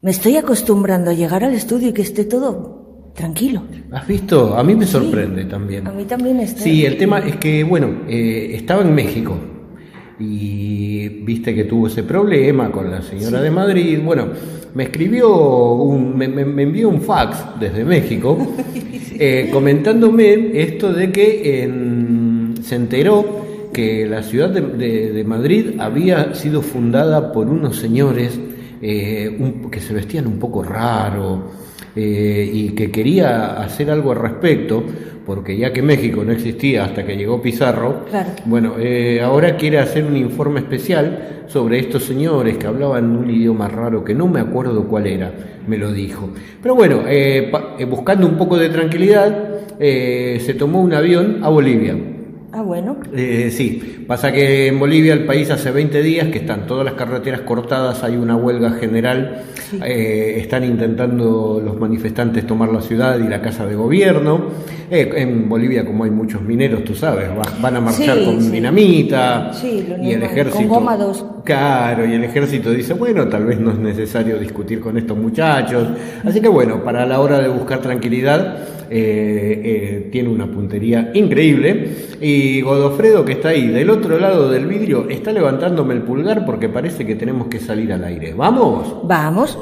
Me estoy acostumbrando a llegar al estudio y que esté todo tranquilo. ¿Has visto? A mí me sorprende también. A mí también está. Sí, el tema es que, estaba en México y viste que tuvo ese problema con la señora de Madrid. Bueno, me escribió, me envió un fax desde México comentándome esto de que se enteró que la ciudad de Madrid había sido fundada por unos señores que se vestían un poco raro y que quería hacer algo al respecto, porque ya que México no existía hasta que llegó Pizarro, claro. Bueno, ahora quiere hacer un informe especial sobre estos señores que hablaban un idioma raro que no me acuerdo cuál era, me lo dijo. Pero bueno, buscando un poco de tranquilidad, se tomó un avión a Bolivia. Ah, bueno. Sí, pasa que en Bolivia, el país, hace 20 días que están todas las carreteras cortadas, hay una huelga general, sí. Están intentando los manifestantes tomar la ciudad y la casa de gobierno. En Bolivia, como hay muchos mineros, tú sabes, van a marchar con dinamita, y el ejército... Con goma 2. Claro, y el ejército dice, bueno, tal vez no es necesario discutir con estos muchachos. Así que bueno, para la hora de buscar tranquilidad, tiene una puntería increíble. Y Godofredo, que está ahí del otro lado del vidrio, está levantándome el pulgar porque parece que tenemos que salir al aire. ¿Vamos? Vamos.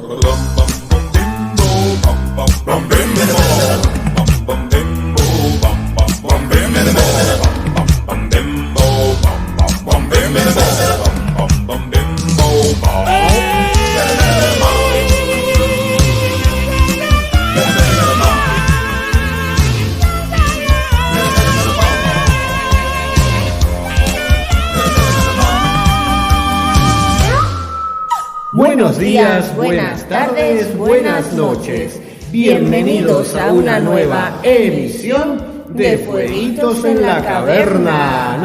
Buenos días, buenas tardes, buenas noches. Bienvenidos a una nueva emisión de Fueguitos en la Caverna.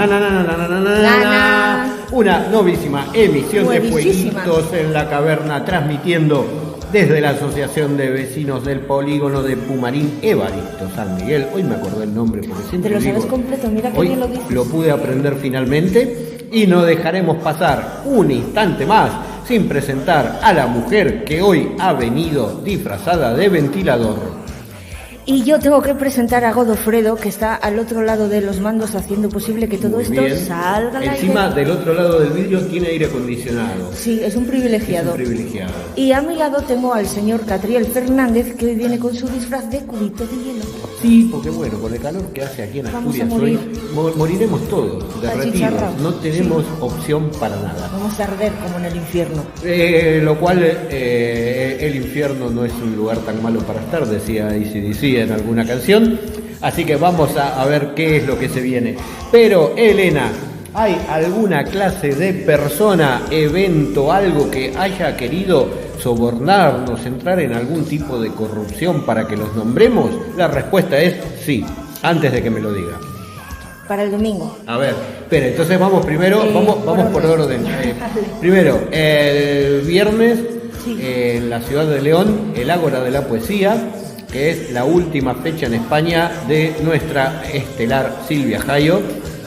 Una novísima emisión de Fueguitos en la Caverna, transmitiendo desde la Asociación de Vecinos del Polígono de Pumarín, Evaristo San Miguel. Hoy me acordé el nombre porque siempre te lo sabes completo, mira que bien lo dices. Lo pude aprender finalmente y no dejaremos pasar un instante más sin presentar a la mujer que hoy ha venido disfrazada de ventilador. Y yo tengo que presentar a Godofredo, que está al otro lado de los mandos haciendo posible que todo esto salga al aire. Encima, del otro lado del vidrio tiene aire acondicionado. Sí, es un privilegiado. Es un privilegiado. Y a mi lado tengo al señor Catriel Fernández, que hoy viene con su disfraz de cubito de hielo. Sí, porque bueno, con el calor que hace aquí en Asturias hoy, moriremos todos, derretidos. No tenemos opción para nada. Vamos a arder como en el infierno. Lo cual, el infierno no es un lugar tan malo para estar, decía AC/DC en alguna canción, así que vamos a ver qué es lo que se viene. Pero Elena, ¿hay alguna clase de persona, evento, algo que haya querido sobornarnos, entrar en algún tipo de corrupción para que los nombremos? La respuesta es sí, antes de que me lo diga. Para el domingo. A ver, espera, entonces vamos primero, vamos por orden. Primero, el viernes, en la ciudad de León, el Ágora de la Poesía, que es la última fecha en España de nuestra estelar Silvia Jayo.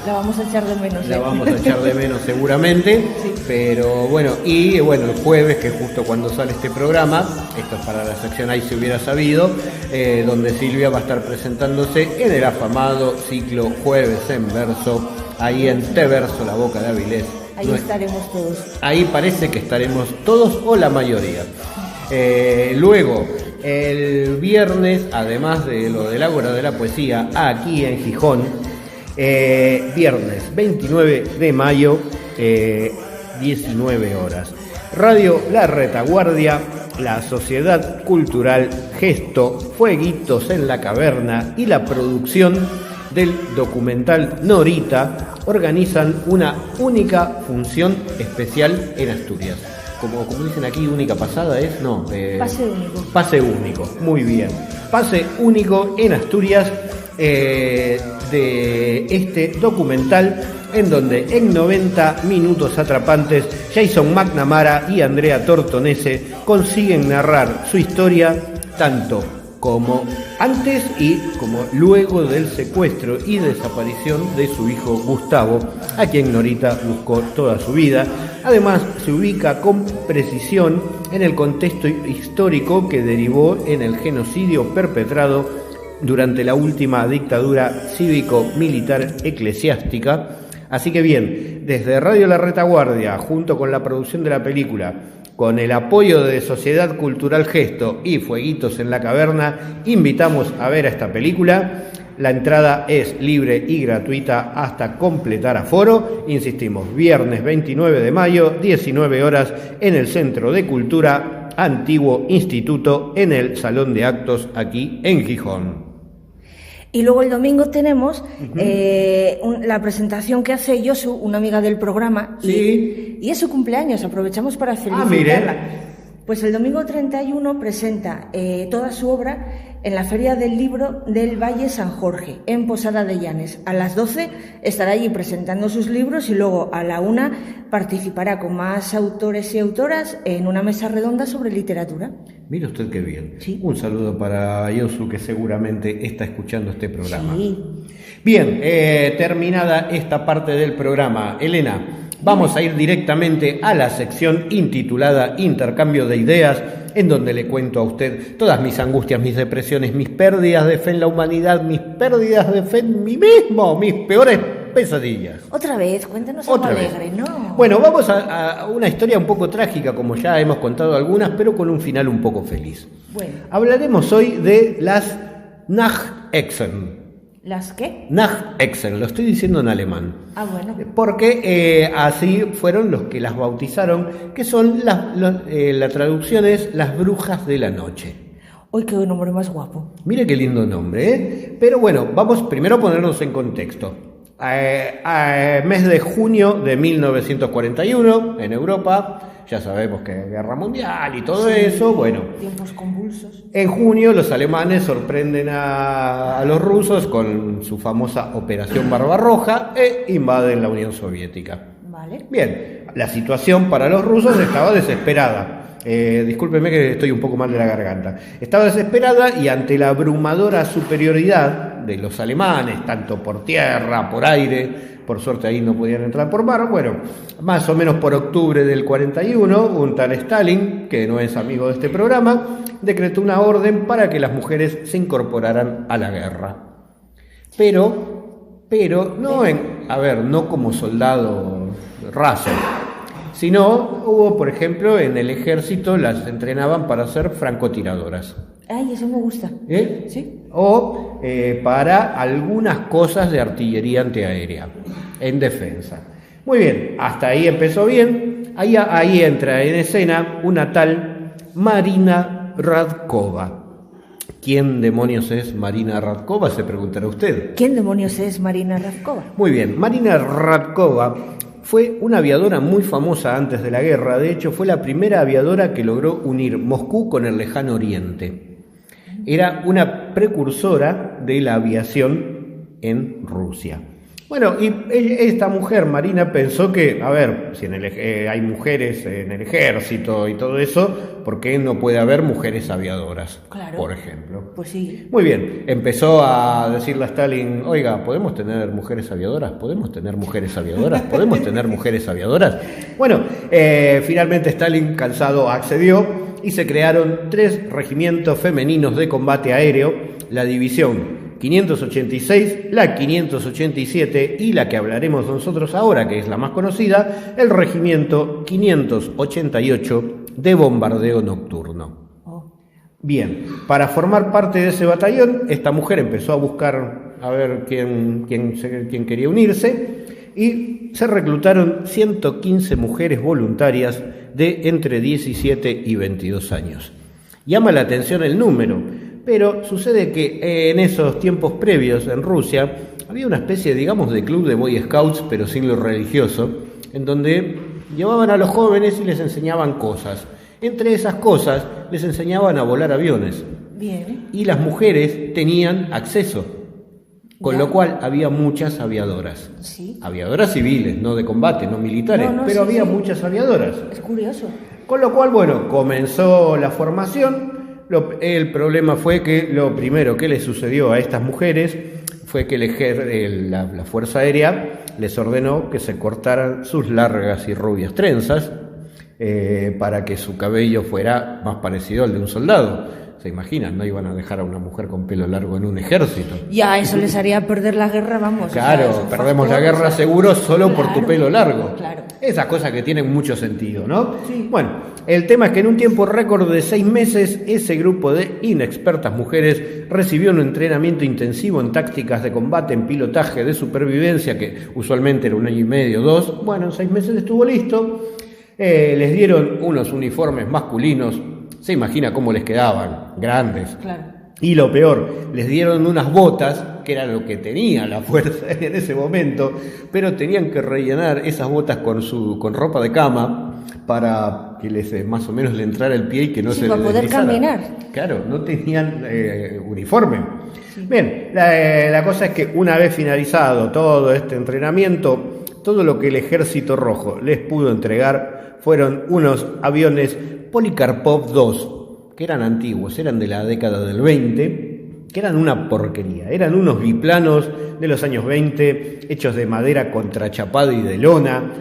La vamos a echar de menos. La vamos a echar de menos seguramente, sí. Pero bueno, el jueves, que es justo cuando sale este programa, esto es para la sección Ahí se hubiera sabido, donde Silvia va a estar presentándose en el afamado ciclo Jueves en Verso, ahí en Te Verso, La Boca de Avilés. Ahí estaremos todos. Ahí parece que estaremos todos o la mayoría. Luego, el viernes, además de lo del Ágora de la Poesía, aquí en Gijón, viernes 29 de mayo, 19 horas. Radio La Retaguardia, la Sociedad Cultural Gesto, Fueguitos en la Caverna y la producción del documental Norita organizan una única función especial en Asturias. Como dicen aquí, única pasada es, pase único. Pase único, muy bien. Pase único en Asturias de este documental, en donde en 90 minutos atrapantes Jason McNamara y Andrea Tortonese consiguen narrar su historia tanto como antes y como luego del secuestro y desaparición de su hijo Gustavo, a quien Norita buscó toda su vida. Además, se ubica con precisión en el contexto histórico que derivó en el genocidio perpetrado durante la última dictadura cívico-militar eclesiástica. Así que bien, desde Radio La Retaguardia, junto con la producción de la película, con el apoyo de Sociedad Cultural Gesto y Fueguitos en la Caverna, invitamos a ver a esta película. La entrada es libre y gratuita hasta completar aforo. Insistimos, viernes 29 de mayo, 19 horas, en el Centro de Cultura Antiguo Instituto, en el Salón de Actos, aquí en Gijón. Y luego el domingo tenemos la presentación que hace Yosu, una amiga del programa, sí. y es su cumpleaños, aprovechamos para felicitarla. Pues el domingo 31 presenta toda su obra en la Feria del Libro del Valle San Jorge, en Posada de Llanes. A las 12 estará allí presentando sus libros y luego a la 1 participará con más autores y autoras en una mesa redonda sobre literatura. Mire usted qué bien. Sí. Un saludo para Yosu, que seguramente está escuchando este programa. Sí. Bien, terminada esta parte del programa, Elena, vamos a ir directamente a la sección intitulada Intercambio de Ideas, en donde le cuento a usted todas mis angustias, mis depresiones, mis pérdidas de fe en la humanidad, mis pérdidas de fe en mí mismo, mis peores pesadillas. Otra vez, cuéntanos algo alegre, ¿no? Bueno, vamos a una historia un poco trágica, como ya hemos contado algunas, pero con un final un poco feliz. Bueno. Hablaremos hoy de las Nachexen. ¿Las qué? Nachexen, lo estoy diciendo en alemán. Ah, bueno. Porque así fueron los que las bautizaron, que son la traducción es las brujas de la noche. ¡Uy, qué nombre más guapo! Mire qué lindo nombre, ¿eh? Pero bueno, vamos primero a ponernos en contexto. Mes de junio de 1941, en Europa, ya sabemos que Guerra Mundial y todo eso, bueno. Tiempos convulsos. En junio los alemanes sorprenden a los rusos con su famosa Operación Barbarroja e invaden la Unión Soviética. Vale. Bien, la situación para los rusos estaba desesperada. Discúlpeme que estoy un poco mal de la garganta. Estaba desesperada y ante la abrumadora superioridad de los alemanes, tanto por tierra, por aire, por suerte ahí no podían entrar por mar, bueno, más o menos por octubre del 41, un tal Stalin, que no es amigo de este programa, decretó una orden para que las mujeres se incorporaran a la guerra. Pero no como soldado raso, sino hubo, por ejemplo, en el ejército las entrenaban para ser francotiradoras. Ay, eso me gusta. Sí. O para algunas cosas de artillería antiaérea, en defensa. Muy bien, hasta ahí empezó bien. Ahí entra en escena una tal Marina Radkova. ¿Quién demonios es Marina Radkova? Se preguntará usted. ¿Quién demonios es Marina Radkova? Muy bien, Marina Radkova fue una aviadora muy famosa antes de la guerra. De hecho, fue la primera aviadora que logró unir Moscú con el lejano oriente. Era una precursora de la aviación en Rusia. Bueno, y esta mujer, Marina, pensó que, a ver, si hay mujeres en el ejército y todo eso, ¿por qué no puede haber mujeres aviadoras? Claro. Por ejemplo. Pues sí. Muy bien, empezó a decirle a Stalin, oiga, ¿podemos tener mujeres aviadoras? ¿Podemos tener mujeres aviadoras? ¿Podemos tener mujeres aviadoras? Bueno, finalmente Stalin, cansado, accedió y se crearon 3 regimientos femeninos de combate aéreo, la división 586, la 587 y la que hablaremos nosotros ahora, que es la más conocida, el regimiento 588 de bombardeo nocturno. Bien, para formar parte de ese batallón, esta mujer empezó a buscar a ver quién quería unirse y se reclutaron 115 mujeres voluntarias de entre 17 y 22 años. Llama la atención el número, pero sucede que en esos tiempos previos en Rusia había una especie, digamos, de club de Boy Scouts, pero sin lo religioso, en donde llevaban a los jóvenes y les enseñaban cosas. Entre esas cosas les enseñaban a volar aviones. Bien. Y las mujeres tenían acceso, con lo cual había muchas aviadoras. Sí. Aviadoras civiles, no de combate, no militares, pero había muchas aviadoras. Es curioso. Con lo cual, bueno, comenzó la formación. El problema fue que lo primero que le sucedió a estas mujeres fue que la Fuerza Aérea les ordenó que se cortaran sus largas y rubias trenzas. para que su cabello fuera más parecido al de un soldado. ¿Se imaginan? No iban a dejar a una mujer con pelo largo en un ejército. Ya, eso les haría perder la guerra, vamos. Claro, o sea, perdemos la guerra seguro solo por tu pelo largo. Claro. Esas cosas que tienen mucho sentido, ¿no? Sí. Bueno, el tema es que en un tiempo récord de 6 meses, ese grupo de inexpertas mujeres recibió un entrenamiento intensivo en tácticas de combate, en pilotaje, de supervivencia, que usualmente era 1 año y medio, 2. Bueno, en 6 meses estuvo listo. Les dieron unos uniformes masculinos. Se imagina cómo les quedaban, grandes. Claro. Y lo peor, les dieron unas botas, que era lo que tenía la fuerza en ese momento, pero tenían que rellenar esas botas con ropa de cama para que les más o menos le entrara el pie y que no se les para poder deslizara. caminar. Claro, no tenían uniforme. Sí. Bien, la cosa es que una vez finalizado todo este entrenamiento, todo lo que el Ejército Rojo les pudo entregar fueron unos aviones Polikarpov II, que eran antiguos, eran de la década del 20, que eran una porquería, eran unos biplanos de los años 20, hechos de madera contrachapada y de lona,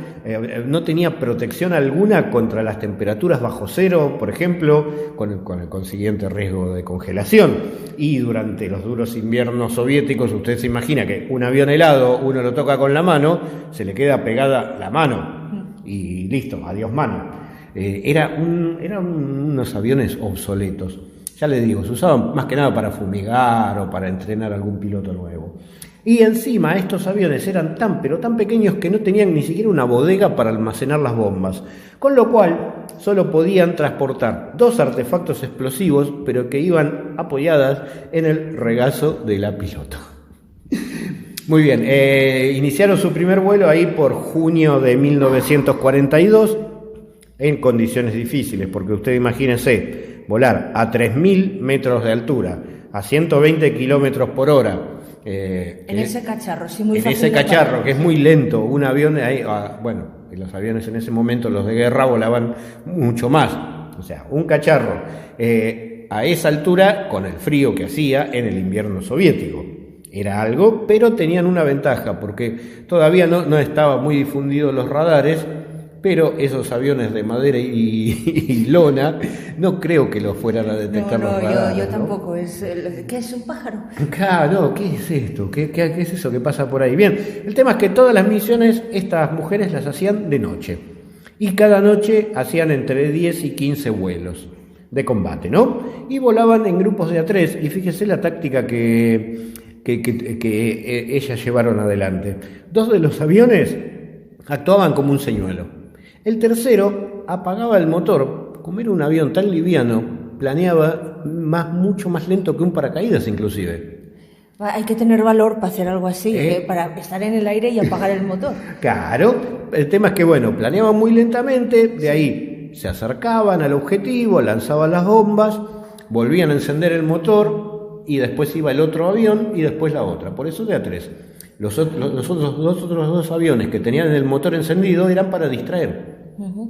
no tenía protección alguna contra las temperaturas bajo cero, por ejemplo, con el consiguiente riesgo de congelación. Y durante los duros inviernos soviéticos, usted se imagina que un avión helado, uno lo toca con la mano, se le queda pegada la mano y listo, adiós mano. Eran unos aviones obsoletos. Ya les digo, se usaban más que nada para fumigar o para entrenar a algún piloto nuevo. Y encima estos aviones eran pero tan pequeños que no tenían ni siquiera una bodega para almacenar las bombas, con lo cual solo podían transportar 2 artefactos explosivos, pero que iban apoyadas en el regazo de la piloto. Muy bien, iniciaron su primer vuelo ahí por junio de 1942, en condiciones difíciles, porque usted imagínese volar a 3.000 metros de altura, a 120 kilómetros por hora. En ese cacharro, sí, muy en fácil. ese cacharro, que es muy lento, un avión ahí, bueno, los aviones en ese momento, los de guerra, volaban mucho más. O sea, un cacharro a esa altura, con el frío que hacía en el invierno soviético. Era algo, pero tenían una ventaja, porque todavía no estaban muy difundidos los radares, pero esos aviones de madera y lona, no creo que los fueran a detectar los radares. Yo tampoco. ¿Qué es un pájaro? Claro, ¿qué es esto? ¿Qué es eso que pasa por ahí? Bien, el tema es que todas las misiones, estas mujeres las hacían de noche. Y cada noche hacían entre 10 y 15 vuelos de combate, ¿no? Y volaban en grupos de A3. Y fíjese la táctica que ellas llevaron adelante. 2 de los aviones actuaban como un señuelo. El tercero apagaba el motor. Como era un avión tan liviano, planeaba mucho más lento que un paracaídas inclusive. Hay que tener valor para hacer algo así, para estar en el aire y apagar el motor. Claro, el tema es que planeaban muy lentamente, de ahí se acercaban al objetivo, lanzaban las bombas, volvían a encender el motor y después iba el otro avión y después la otra. Por eso de A3. Los otros 2 aviones que tenían el motor encendido eran para distraer.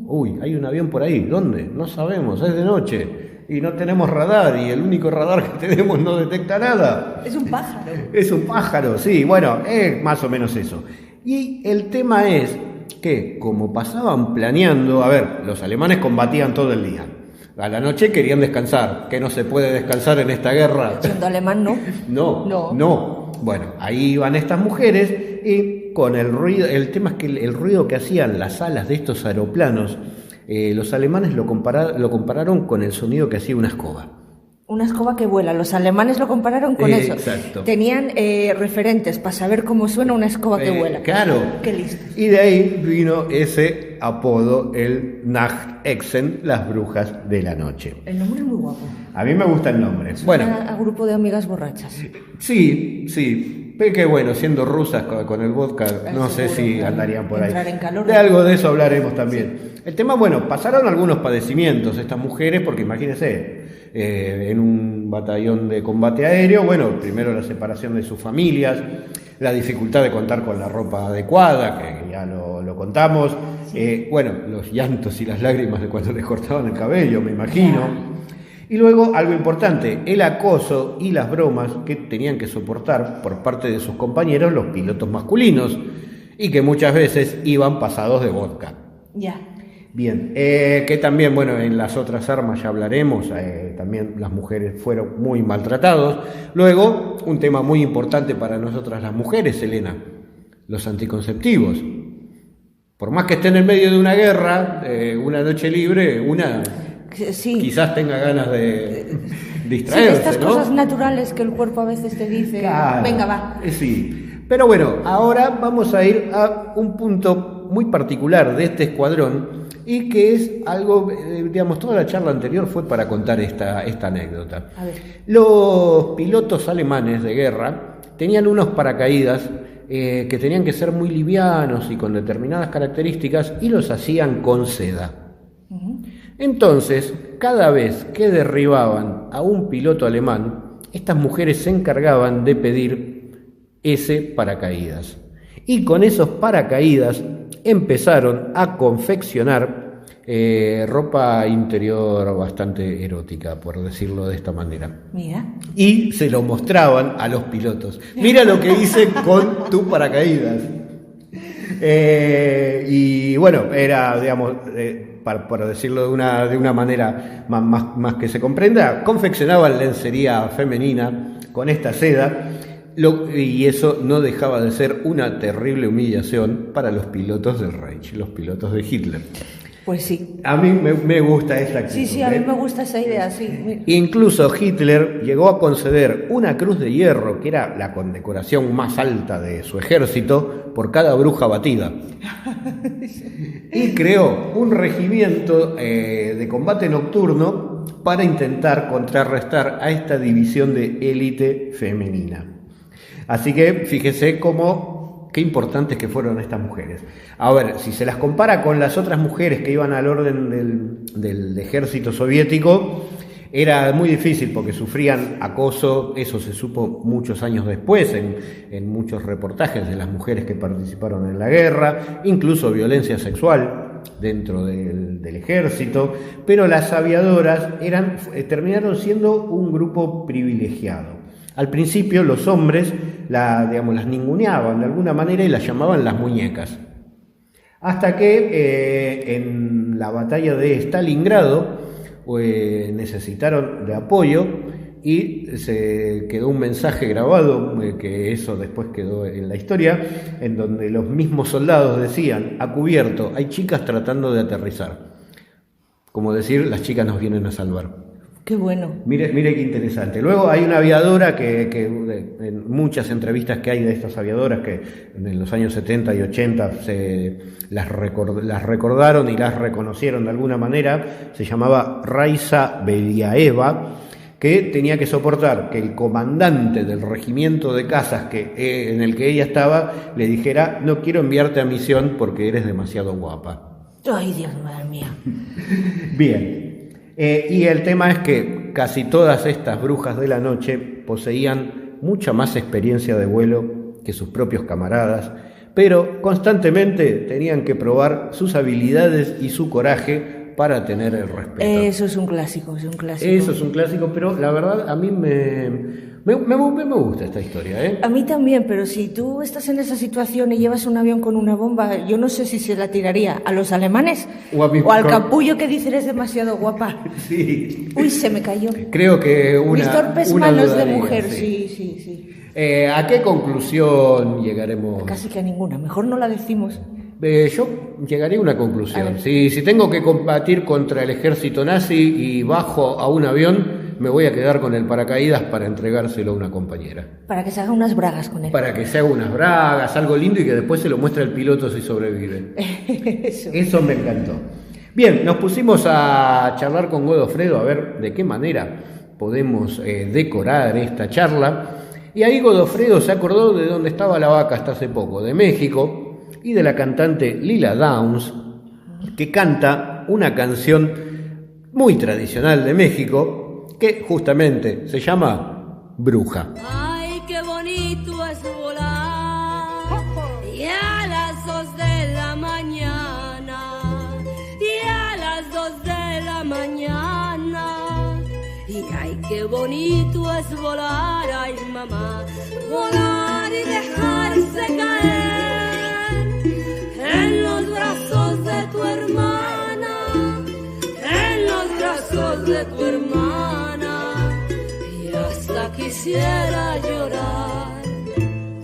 Uy, hay un avión por ahí. ¿Dónde? No sabemos, es de noche y no tenemos radar y el único radar que tenemos no detecta nada. Es un pájaro. Es un pájaro, sí, bueno, es más o menos eso. Y el tema es que como pasaban planeando, los alemanes combatían todo el día. A la noche querían descansar, que no se puede descansar en esta guerra. Siendo alemán, ¿no? No. Bueno, ahí iban estas mujeres y con el ruido, el tema es que el ruido que hacían las alas de estos aeroplanos, los alemanes lo compararon con el sonido que hacía una escoba. Una escoba que vuela, los alemanes lo compararon con eso. Exacto. Tenían referentes para saber cómo suena una escoba que vuela. Claro. Qué listos. Y de ahí vino ese apodo, el Nachthexen, las brujas de la noche. El nombre es muy guapo. A mí me gusta el nombre. Suena a grupo de amigas borrachas. Sí. Pero que bueno, siendo rusas con el vodka, no sé si andarían por ahí. En calor, de algo de eso hablaremos también. Sí. El tema, pasaron algunos padecimientos estas mujeres, porque imagínense, en un batallón de combate aéreo, primero la separación de sus familias, la dificultad de contar con la ropa adecuada, que ya lo contamos, los llantos y las lágrimas de cuando les cortaban el cabello, me imagino. Y luego, algo importante, el acoso y las bromas que tenían que soportar por parte de sus compañeros, los pilotos masculinos, y que muchas veces iban pasados de vodka. Ya. Bien, que también, bueno, en las otras armas ya hablaremos, también las mujeres fueron muy maltratados. Luego, un tema muy importante para nosotras las mujeres, Elena, los anticonceptivos. Por más que esté en el medio de una guerra, una noche libre, sí, quizás tenga ganas de distraerse, sí, estas ¿no? Cosas naturales que el cuerpo a veces te dice, claro, venga, va. Sí, pero bueno, ahora vamos a ir a un punto muy particular de este escuadrón y que es algo, digamos, toda la charla anterior fue para contar esta anécdota. A ver. Los pilotos alemanes de guerra tenían unos paracaídas que tenían que ser muy livianos y con determinadas características y los hacían con seda. Uh-huh. Entonces, cada vez que derribaban a un piloto alemán, estas mujeres se encargaban de pedir ese paracaídas. Y con esos paracaídas empezaron a confeccionar ropa interior bastante erótica, por decirlo de esta manera. Mira. Y se lo mostraban a los pilotos. Mira lo que hice con tu paracaídas. Y bueno, era, digamos, para decirlo de una manera más que se comprenda, confeccionaban lencería femenina con esta seda. Y eso no dejaba de ser una terrible humillación para los pilotos del Reich, los pilotos de Hitler. Pues sí. A mí me gusta esa actitud. Sí, a mí me gusta esa idea, sí. Incluso Hitler llegó a conceder una cruz de hierro, que era la condecoración más alta de su ejército, por cada bruja batida. Y creó un regimiento de combate nocturno para intentar contrarrestar a esta división de élite femenina. Así que fíjese qué importantes que fueron estas mujeres. A ver, si se las compara con las otras mujeres que iban al orden del ejército soviético, era muy difícil porque sufrían acoso. Eso se supo muchos años después en muchos reportajes de las mujeres que participaron en la guerra, incluso violencia sexual dentro del ejército, pero las aviadoras terminaron siendo un grupo privilegiado. Al principio los hombres las ninguneaban de alguna manera y las llamaban las muñecas. Hasta que en la batalla de Stalingrado necesitaron de apoyo y se quedó un mensaje grabado, que eso después quedó en la historia, en donde los mismos soldados decían: a cubierto, hay chicas tratando de aterrizar. Como decir, las chicas nos vienen a salvar. Qué bueno. Mire qué interesante. Luego hay una aviadora que en muchas entrevistas que hay de estas aviadoras que en los años 70 y 80 las recordaron y las reconocieron de alguna manera, se llamaba Raisa Beliaeva, que tenía que soportar que el comandante del regimiento de cazas en el que ella estaba le dijera: no quiero enviarte a misión porque eres demasiado guapa. Ay, Dios, madre mía. Bien. Y el tema es que casi todas estas brujas de la noche poseían mucha más experiencia de vuelo que sus propios camaradas, pero constantemente tenían que probar sus habilidades y su coraje para tener el respeto. Eso es un clásico, Eso es un clásico, pero la verdad a mí me gusta esta historia, ¿eh? A mí también, pero si tú estás en esa situación y llevas un avión con una bomba, yo no sé si se la tiraría a los alemanes o al capullo que dice eres demasiado guapa. Sí. Uy, se me cayó. Creo que mis torpes manos de mujer, sí. ¿A qué conclusión llegaremos? Casi que a ninguna, mejor no la decimos. Yo llegaré a una conclusión. Si tengo que combatir contra el ejército nazi y bajo a un avión, me voy a quedar con el paracaídas para entregárselo a una compañera. Para que se haga unas bragas con él. Para que se haga unas bragas, algo lindo, y que después se lo muestre al piloto si sobrevive. Eso me encantó. Bien, nos pusimos a charlar con Godofredo a ver de qué manera podemos decorar esta charla. Y ahí Godofredo se acordó de dónde estaba la vaca hasta hace poco, de México, y de la cantante Lila Downs, que canta una canción muy tradicional de México, que justamente se llama Bruja. Ay, qué bonito es volar, y a las 2 de la mañana, y a las 2 de la mañana, y ay, qué bonito es volar, ay mamá, volar y dejarse caer en los brazos de tu hermana. de tu hermana y hasta quisiera llorar.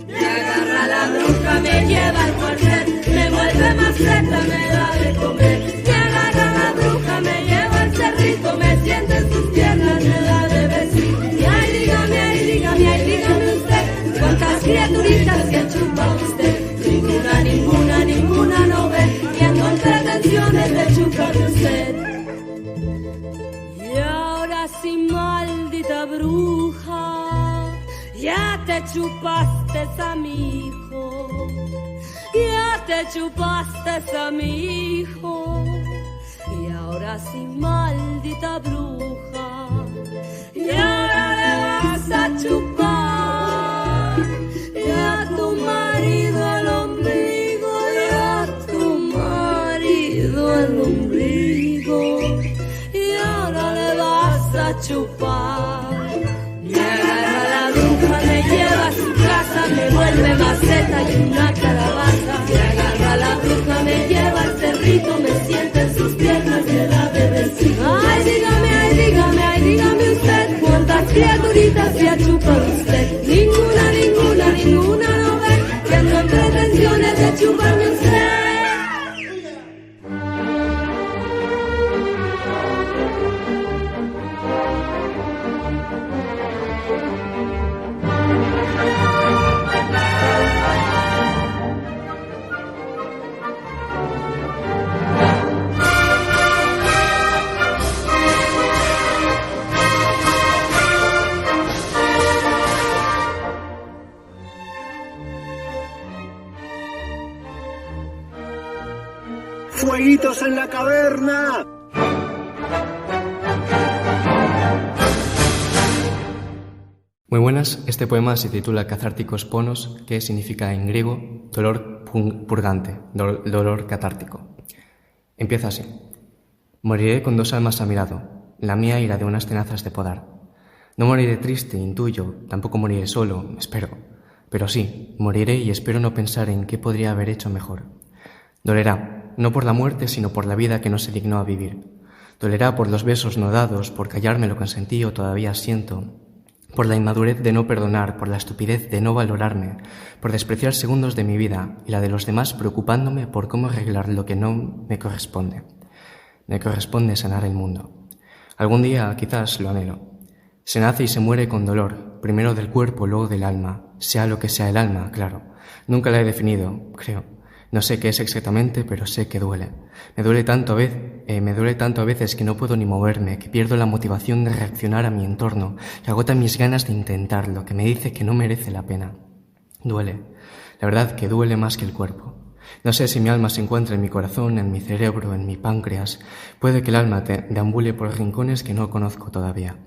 Me agarra la bruja, me lleva al cuartel, me vuelve maceta, me da de comer. Me agarra la bruja, me lleva al cerrito, me siente en sus piernas, me da de besito. Y ay, dígame, ay, dígame, ay, dígame usted, ¿cuántas criaturitas se ha chupado usted? Ninguna, ninguna, ninguna no ve, viendo en pretensiones de chupar usted. Y ahora sí, maldita bruja, ya te chupaste a mi hijo, ya te chupaste a mi hijo. Y ahora sí, maldita bruja, y ahora le vas a chupar ya a tu marido el ombligo, ya a tu marido el ombligo, y ahora le vas a chupar. Me agarra la bruja, me lleva a su casa, me vuelve maceta y una calabaza. Me agarra la bruja, me lleva al cerrito, me sienta en sus piernas, me da de besito. Ay, dígame, ay, dígame, ay, dígame usted, ¿cuántas criaturitas se ha chupado usted? Ninguna, ninguna, ninguna no ve, que ando en pretensiones de chuparme usted. ¡Fueguitos en la caverna! Muy buenas, este poema se titula Catárticos Ponos, que significa en griego dolor purgante, dolor catártico. Empieza así. Moriré con dos almas a mi lado, la mía y la de unas tenazas de podar. No moriré triste, intuyo, tampoco moriré solo, espero. Pero sí, moriré y espero no pensar en qué podría haber hecho mejor. Dolerá, no por la muerte, sino por la vida que no se dignó a vivir. Dolerá por los besos no dados, por callarme lo que sentí o todavía siento, por la inmadurez de no perdonar, por la estupidez de no valorarme, por despreciar segundos de mi vida y la de los demás preocupándome por cómo arreglar lo que no me corresponde. Me corresponde sanar el mundo. Algún día quizás lo anhelo. Se nace y se muere con dolor, primero del cuerpo, luego del alma, sea lo que sea el alma, claro. Nunca la he definido, creo. No sé qué es exactamente, pero sé que duele. Me duele tanto a veces que no puedo ni moverme, que pierdo la motivación de reaccionar a mi entorno, que agota mis ganas de intentarlo, que me dice que no merece la pena. Duele. La verdad que duele más que el cuerpo. No sé si mi alma se encuentra en mi corazón, en mi cerebro, en mi páncreas. Puede que el alma deambule por rincones que no conozco todavía.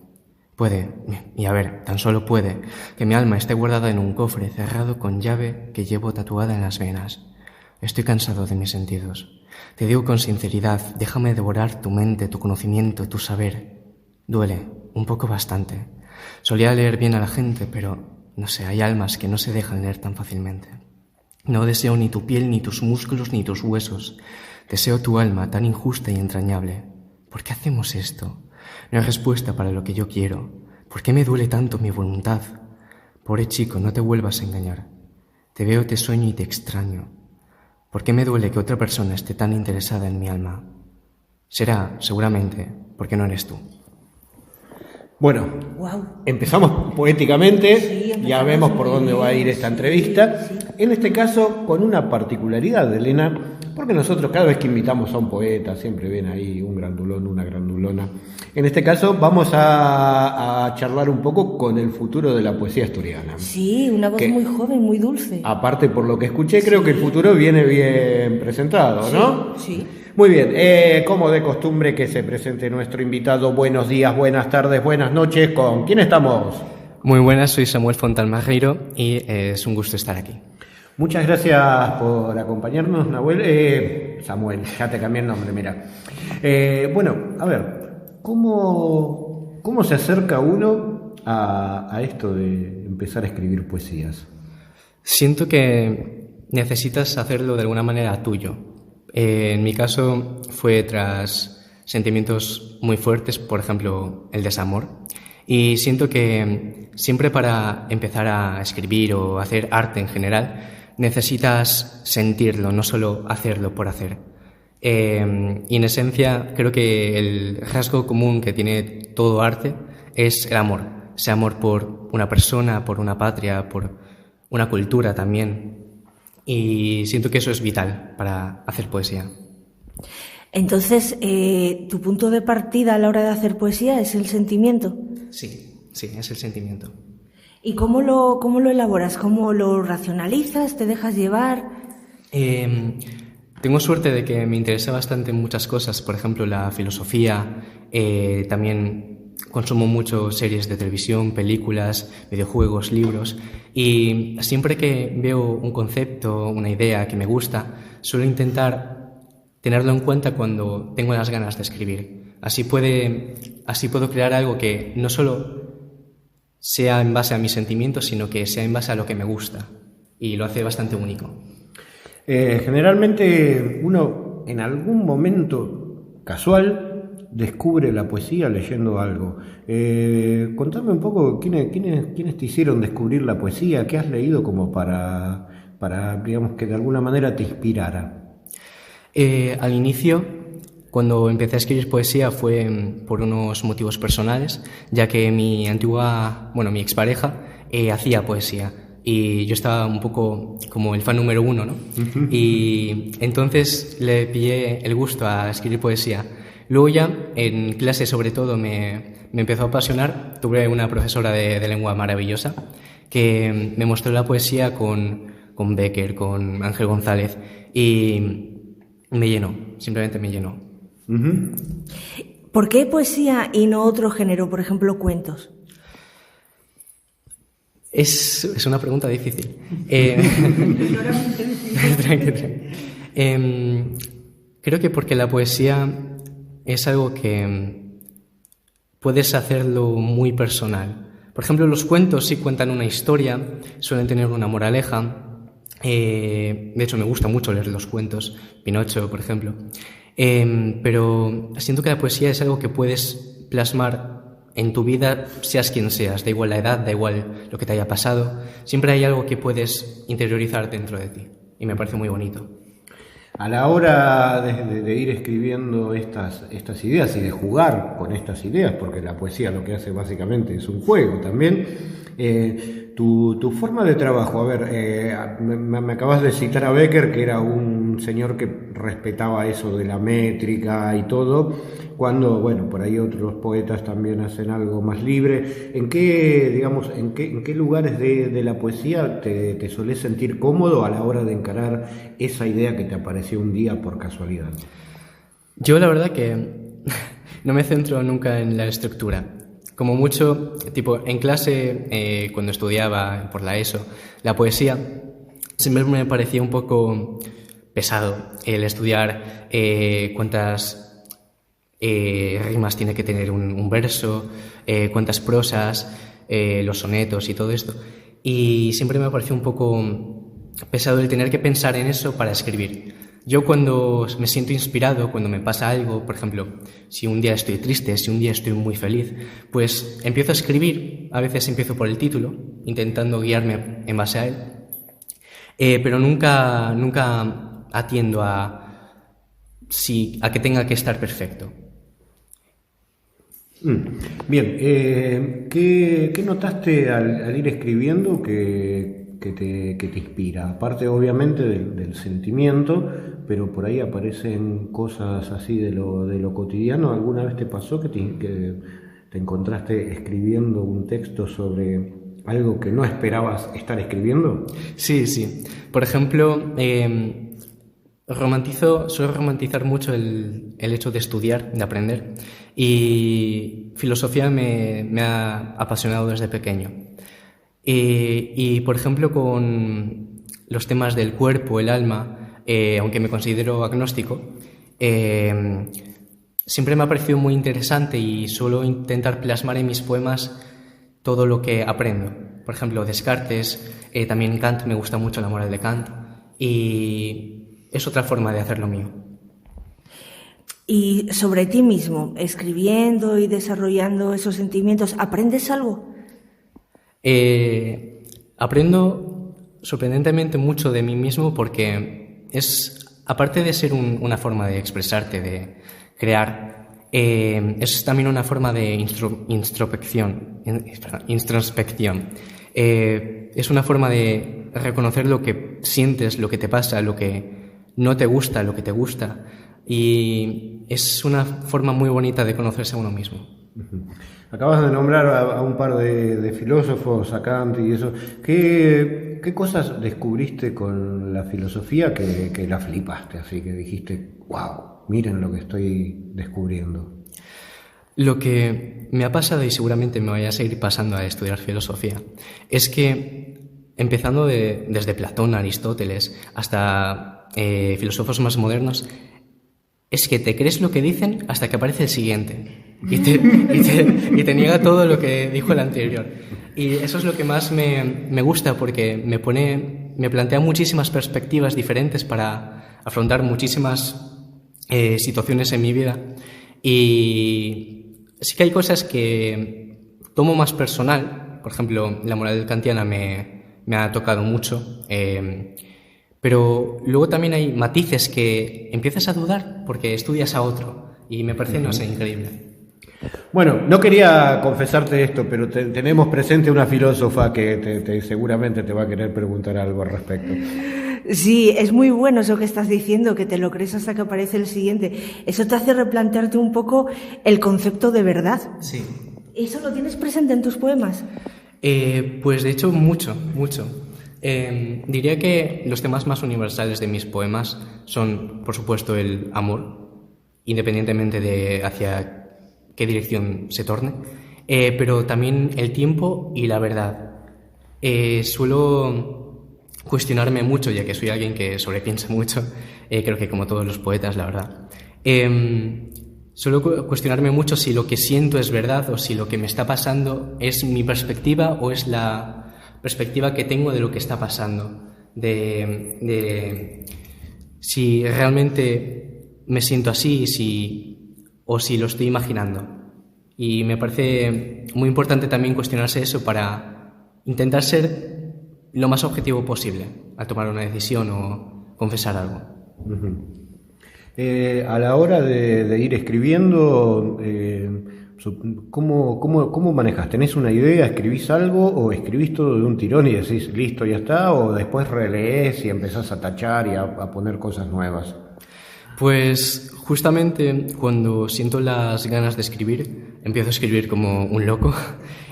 Puede, y a ver, tan solo puede, que mi alma esté guardada en un cofre cerrado con llave que llevo tatuada en las venas. Estoy cansado de mis sentidos. Te digo con sinceridad, déjame devorar tu mente, tu conocimiento, tu saber. Duele, un poco bastante. Solía leer bien a la gente, pero, no sé, hay almas que no se dejan leer tan fácilmente. No deseo ni tu piel, ni tus músculos, ni tus huesos. Deseo tu alma tan injusta y entrañable. ¿Por qué hacemos esto? No hay respuesta para lo que yo quiero. ¿Por qué me duele tanto mi voluntad? Pobre chico, no te vuelvas a engañar. Te veo, te sueño y te extraño. ¿Por qué me duele que otra persona esté tan interesada en mi alma? Será, seguramente, porque no eres tú. Bueno, empezamos poéticamente, sí, ya vemos por dónde va a ir esta entrevista. Sí. En este caso, con una particularidad, Elena, porque nosotros cada vez que invitamos a un poeta, siempre viene ahí un grandulón, una grandulona. En este caso, vamos a charlar un poco con el futuro de la poesía asturiana. Sí, una voz muy joven, muy dulce. Aparte, por lo que escuché, creo que el futuro viene bien presentado, ¿no? Sí. Muy bien, como de costumbre que se presente nuestro invitado. Buenos días, buenas tardes, buenas noches. ¿Con quién estamos? Muy buenas, soy Samuel Fontalmarreiro y es un gusto estar aquí. Muchas gracias por acompañarnos, Nahuel. Samuel, ya te cambié el nombre, mira. Bueno, a ver, ¿cómo se acerca uno a esto de empezar a escribir poesías? Siento que necesitas hacerlo de alguna manera tuyo. En mi caso fue tras sentimientos muy fuertes, por ejemplo, el desamor. Y siento que siempre para empezar a escribir o hacer arte en general necesitas sentirlo, no solo hacerlo por hacer. Y en esencia creo que el rasgo común que tiene todo arte es el amor. Ese amor por una persona, por una patria, por una cultura también. Y siento que eso es vital para hacer poesía. Entonces, ¿tu punto de partida a la hora de hacer poesía es el sentimiento? Sí, es el sentimiento. ¿Y cómo lo elaboras? ¿Cómo lo racionalizas? ¿Te dejas llevar? Tengo suerte de que me interesa bastante muchas cosas, por ejemplo, la filosofía, también consumo mucho series de televisión, películas, videojuegos, libros, y siempre que veo un concepto, una idea que me gusta, suelo intentar tenerlo en cuenta cuando tengo las ganas de escribir. Así puedo crear algo que no solo sea en base a mis sentimientos, sino que sea en base a lo que me gusta, y lo hace bastante único. Generalmente uno en algún momento casual descubre la poesía leyendo algo. Contame un poco quiénes te hicieron descubrir la poesía, qué has leído como para digamos que de alguna manera te inspirara. Al inicio, cuando empecé a escribir poesía fue por unos motivos personales, ya que mi expareja hacía poesía y yo estaba un poco como el fan número uno, ¿no? Uh-huh. Y entonces le pillé el gusto a escribir poesía. Luego ya, en clase sobre todo, me empezó a apasionar. Tuve una profesora de lengua maravillosa que me mostró la poesía con Becker, con Ángel González, y me llenó, simplemente me llenó. Uh-huh. ¿Por qué poesía y no otro género, por ejemplo, cuentos? Es una pregunta difícil. Creo que porque la poesía es algo que puedes hacerlo muy personal. Por ejemplo, los cuentos sí cuentan una historia, suelen tener una moraleja. De hecho, me gusta mucho leer los cuentos, Pinocho, por ejemplo. Pero siento que la poesía es algo que puedes plasmar en tu vida, seas quien seas, da igual la edad, da igual lo que te haya pasado. Siempre hay algo que puedes interiorizar dentro de ti, y me parece muy bonito. A la hora de ir escribiendo estas ideas y de jugar con estas ideas, porque la poesía lo que hace básicamente es un juego también, tu forma de trabajo, a ver, me acabas de citar a Becker, que era un señor que respetaba eso de la métrica y todo, cuando, bueno, por ahí otros poetas también hacen algo más libre. ¿En qué lugares de la poesía te solés sentir cómodo a la hora de encarar esa idea que te apareció un día por casualidad? Yo la verdad que no me centro nunca en la estructura. Como mucho, tipo en clase, cuando estudiaba por la ESO, la poesía siempre me parecía un poco pesado el estudiar cuántas rimas tiene que tener un verso, cuántas prosas, los sonetos y todo esto. Y siempre me pareció un poco pesado el tener que pensar en eso para escribir. Yo cuando me siento inspirado, cuando me pasa algo, por ejemplo, si un día estoy triste, si un día estoy muy feliz, pues empiezo a escribir, a veces empiezo por el título, intentando guiarme en base a él, pero nunca atiendo a que tenga que estar perfecto. Bien, ¿qué notaste al ir escribiendo que te inspira? Aparte obviamente del sentimiento, pero por ahí aparecen cosas así de lo cotidiano. ¿Alguna vez te pasó que te encontraste escribiendo un texto sobre algo que no esperabas estar escribiendo? Sí. Por ejemplo, suelo romantizar mucho el hecho de estudiar, de aprender, y filosofía me ha apasionado desde pequeño. Y por ejemplo, con los temas del cuerpo, el alma, aunque me considero agnóstico, siempre me ha parecido muy interesante y suelo intentar plasmar en mis poemas todo lo que aprendo. Por ejemplo, Descartes, también Kant, me gusta mucho la moral de Kant, y es otra forma de hacerlo mío. Y sobre ti mismo, escribiendo y desarrollando esos sentimientos, ¿aprendes algo? Aprendo sorprendentemente mucho de mí mismo porque es, aparte de ser una forma de expresarte, de crear, es también una forma de introspección. Es una forma de reconocer lo que sientes, lo que te pasa, lo que no te gusta, lo que te gusta. Y es una forma muy bonita de conocerse a uno mismo. Acabas de nombrar a un par de filósofos, a Kant y eso. ¿Qué cosas descubriste con la filosofía que la flipaste? Así que dijiste, wow, miren lo que estoy descubriendo. Lo que me ha pasado, y seguramente me vaya a seguir pasando a estudiar filosofía, es que empezando desde Platón, Aristóteles, hasta filósofos más modernos, es que te crees lo que dicen hasta que aparece el siguiente y te niega todo lo que dijo el anterior. Y eso es lo que más me gusta, porque me plantea muchísimas perspectivas diferentes para afrontar muchísimas situaciones en mi vida. Y sí que hay cosas que tomo más personal. Por ejemplo, la moral kantiana me ha tocado mucho. Pero luego también hay matices que empiezas a dudar porque estudias a otro y me parece, no sé, increíble. Bueno, no quería confesarte esto, pero tenemos presente una filósofa que seguramente te va a querer preguntar algo al respecto. Sí, es muy bueno eso que estás diciendo, que te lo crees hasta que aparece el siguiente. Eso te hace replantearte un poco el concepto de verdad. Sí. ¿Eso lo tienes presente en tus poemas? Pues de hecho mucho. Diría que los temas más universales de mis poemas son, por supuesto, el amor, independientemente de hacia qué dirección se torne, pero también el tiempo y la verdad. Suelo cuestionarme mucho, ya que soy alguien que sobrepiensa mucho, creo que como todos los poetas, la verdad. Suelo cuestionarme mucho si lo que siento es verdad o si lo que me está pasando es mi perspectiva o es la perspectiva que tengo de lo que está pasando, de si realmente me siento así o si lo estoy imaginando. Y me parece muy importante también cuestionarse eso para intentar ser lo más objetivo posible al tomar una decisión o confesar algo. A la hora de ir escribiendo, ¿cómo manejas? ¿Tenés una idea, escribís algo o escribís todo de un tirón y decís, listo, ya está? ¿O después relees y empezás a tachar y a poner cosas nuevas? Pues justamente cuando siento las ganas de escribir, empiezo a escribir como un loco,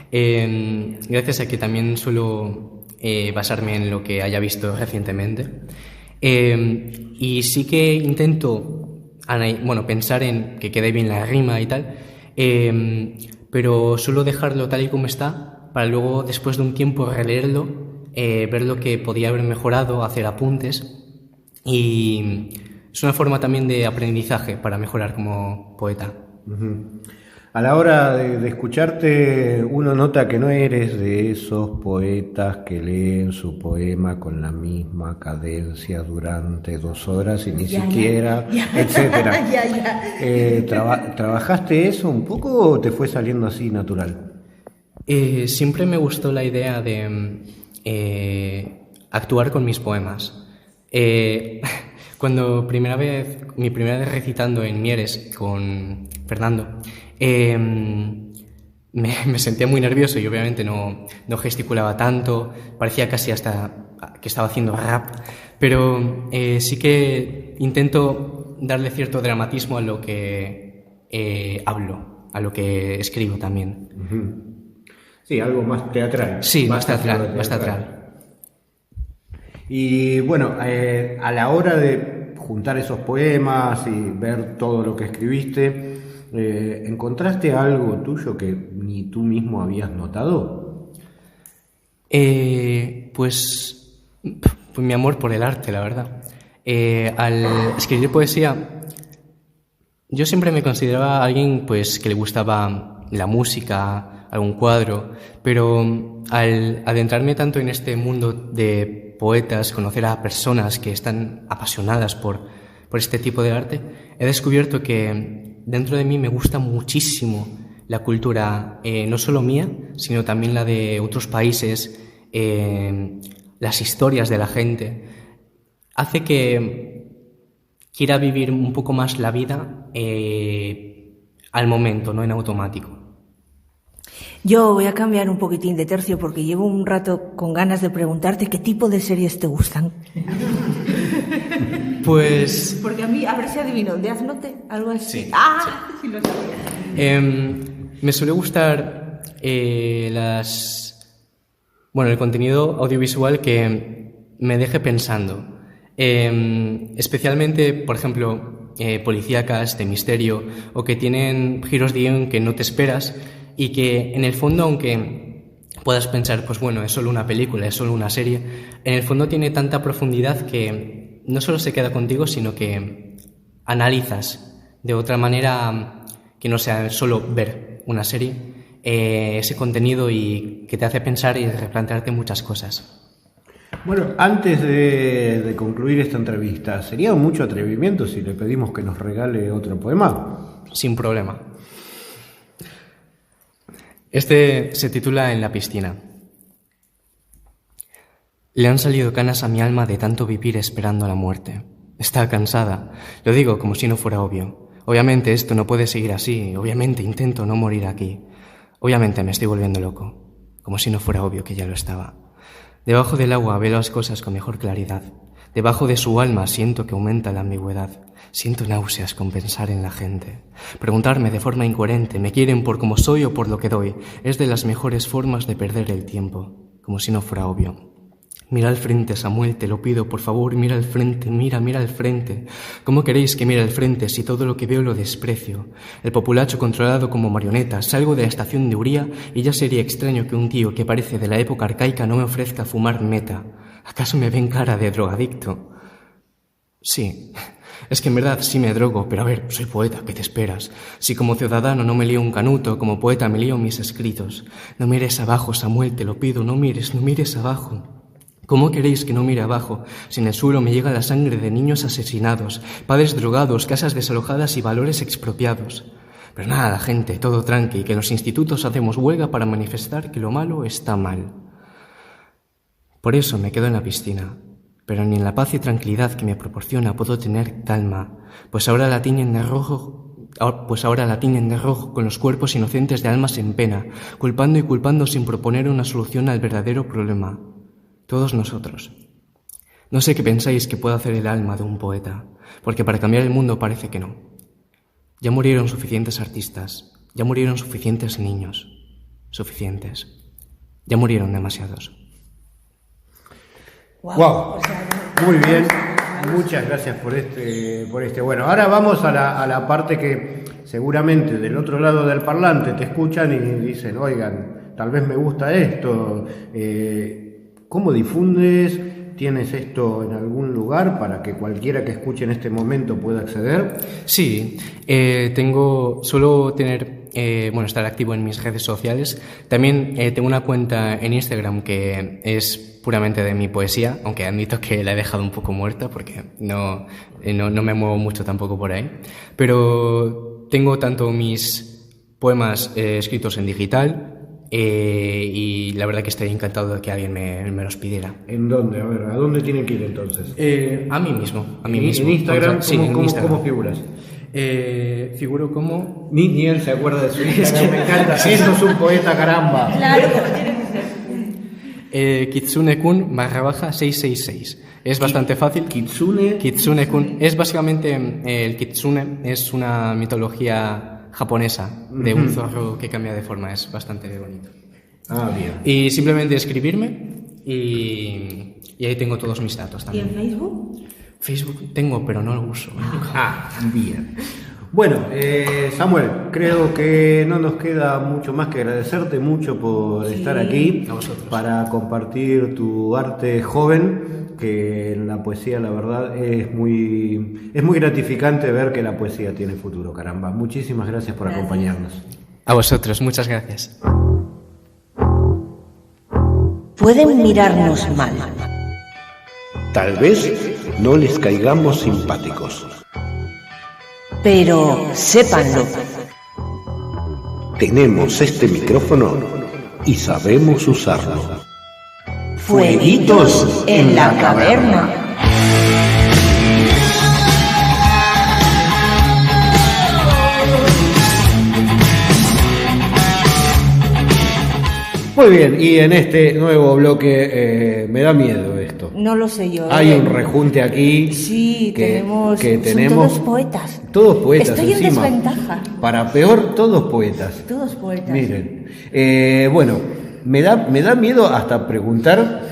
gracias a que también suelo basarme en lo que haya visto recientemente. Y sí que intento pensar en que quede bien la rima y tal, pero suelo dejarlo tal y como está para luego, después de un tiempo, releerlo, ver lo que podía haber mejorado, hacer apuntes, y es una forma también de aprendizaje para mejorar como poeta. A la hora de escucharte, uno nota que no eres de esos poetas que leen su poema con la misma cadencia durante 2 horas y ni siquiera, etcétera. ¿Trabajaste eso un poco o te fue saliendo así natural? Siempre me gustó la idea de actuar con mis poemas. Cuando mi primera vez recitando en Mieres con Fernando, me sentía muy nervioso y obviamente no gesticulaba tanto, parecía casi hasta que estaba haciendo rap, pero sí que intento darle cierto dramatismo a lo que hablo, a lo que escribo también. Sí, algo más teatral. Sí, más teatral. Y bueno, a la hora de juntar esos poemas y ver todo lo que escribiste, ¿encontraste algo tuyo que ni tú mismo habías notado? Pues mi amor por el arte, la verdad. Al escribir poesía, yo siempre me consideraba alguien pues que le gustaba la música, algún cuadro, pero al adentrarme tanto en este mundo de poetas, conocer a personas que están apasionadas por por este tipo de arte, he descubierto que dentro de mí me gusta muchísimo la cultura, no solo mía, sino también la de otros países, las historias de la gente. Hace que quiera vivir un poco más la vida al momento, no en automático. Yo voy a cambiar un poquitín de tercio porque llevo un rato con ganas de preguntarte qué tipo de series te gustan. Pues... Porque a mí, a ver si adivino, Death Note, algo así. Sí, sí lo sabía. Me suele gustar el contenido audiovisual que me deje pensando. Especialmente, por ejemplo, policíacas, de misterio, o que tienen giros de guión que no te esperas y que, en el fondo, aunque puedas pensar, pues bueno, es solo una película, es solo una serie, en el fondo tiene tanta profundidad que no solo se queda contigo, sino que analizas de otra manera que no sea solo ver una serie, ese contenido, y que te hace pensar y replantearte muchas cosas. Bueno, antes de concluir esta entrevista, ¿sería mucho atrevimiento si le pedimos que nos regale otro poema? Sin problema. Este se titula En la piscina. Le han salido canas a mi alma de tanto vivir esperando la muerte. Está cansada. Lo digo como si no fuera obvio. Obviamente esto no puede seguir así. Obviamente intento no morir aquí. Obviamente me estoy volviendo loco. Como si no fuera obvio que ya lo estaba. Debajo del agua veo las cosas con mejor claridad. Debajo de su alma siento que aumenta la ambigüedad. Siento náuseas con pensar en la gente. Preguntarme de forma incoherente, ¿me quieren por como soy o por lo que doy? Es de las mejores formas de perder el tiempo, como si no fuera obvio. Mira al frente, Samuel, te lo pido, por favor, mira al frente, mira al frente. ¿Cómo queréis que mire al frente si todo lo que veo lo desprecio? El populacho controlado como marioneta, salgo de la estación de Uría y ya sería extraño que un tío que parece de la época arcaica no me ofrezca fumar meta. ¿Acaso me ven cara de drogadicto? Sí, es que en verdad sí me drogo, pero a ver, soy poeta, ¿qué te esperas? Si como ciudadano no me lío un canuto, como poeta me lío mis escritos. No mires abajo, Samuel, te lo pido, no mires abajo. ¿Cómo queréis que no mire abajo si en el suelo me llega la sangre de niños asesinados, padres drogados, casas desalojadas y valores expropiados? Pero nada, gente, todo tranqui, que en los institutos hacemos huelga para manifestar que lo malo está mal. Por eso me quedo en la piscina, pero ni en la paz y tranquilidad que me proporciona puedo tener calma, pues ahora la tiñen de rojo con los cuerpos inocentes de almas en pena, culpando y culpando sin proponer una solución al verdadero problema. Todos nosotros. No sé qué pensáis que puede hacer el alma de un poeta, porque para cambiar el mundo parece que no. Ya murieron suficientes artistas, ya murieron suficientes niños, suficientes. Ya murieron demasiados. Wow. Muy bien. Muchas gracias por este. Bueno, ahora vamos a la parte que seguramente del otro lado del parlante te escuchan y dicen, oigan, tal vez me gusta esto. ¿Cómo difundes? ¿Tienes esto en algún lugar para que cualquiera que escuche en este momento pueda acceder? Sí, suelo tener, estar activo en mis redes sociales. También tengo una cuenta en Instagram que es puramente de mi poesía, aunque admito que la he dejado un poco muerta porque no me muevo mucho tampoco por ahí. Pero tengo tanto mis poemas escritos en digital, y la verdad que estoy encantado de que alguien me los pidiera. ¿En dónde? A ver, ¿a dónde tienen que ir entonces? A mí mismo. ¿En Instagram? Sí, en Instagram. ¿Cómo figuras? Figuro como... Ni él se acuerda de su Instagram, me encanta. Eso es un poeta, caramba. Claro, como tiene que ser. Kitsune-kun /666. Es bastante fácil. Kitsune-kun. Es básicamente, el kitsune es una mitología japonesa de un zorro que cambia de forma. Es bastante bonito. Ah, bien. Y simplemente escribirme y ahí tengo todos mis datos ¿Y también. en Facebook? Facebook tengo, pero no lo uso. Ah, bien. Bueno, Samuel, creo que no nos queda mucho más que agradecerte mucho por estar aquí, a vosotros, para compartir tu arte joven, que en la poesía la verdad es muy gratificante ver que la poesía tiene futuro, caramba. Muchísimas gracias por acompañarnos. A vosotros, muchas gracias. Pueden mirarnos mal. Tal vez no les caigamos simpáticos. Pero sépanlo. Tenemos este micrófono y sabemos usarlo. Fueguitos en la caverna. Muy bien, y en este nuevo bloque me da miedo esto. No lo sé yo. Hay un rejunte aquí. Sí, tenemos. Son todos poetas. Todos poetas. Estoy encima. en desventaja. Para peor, todos poetas. Todos poetas. Miren, bueno, me da miedo hasta preguntar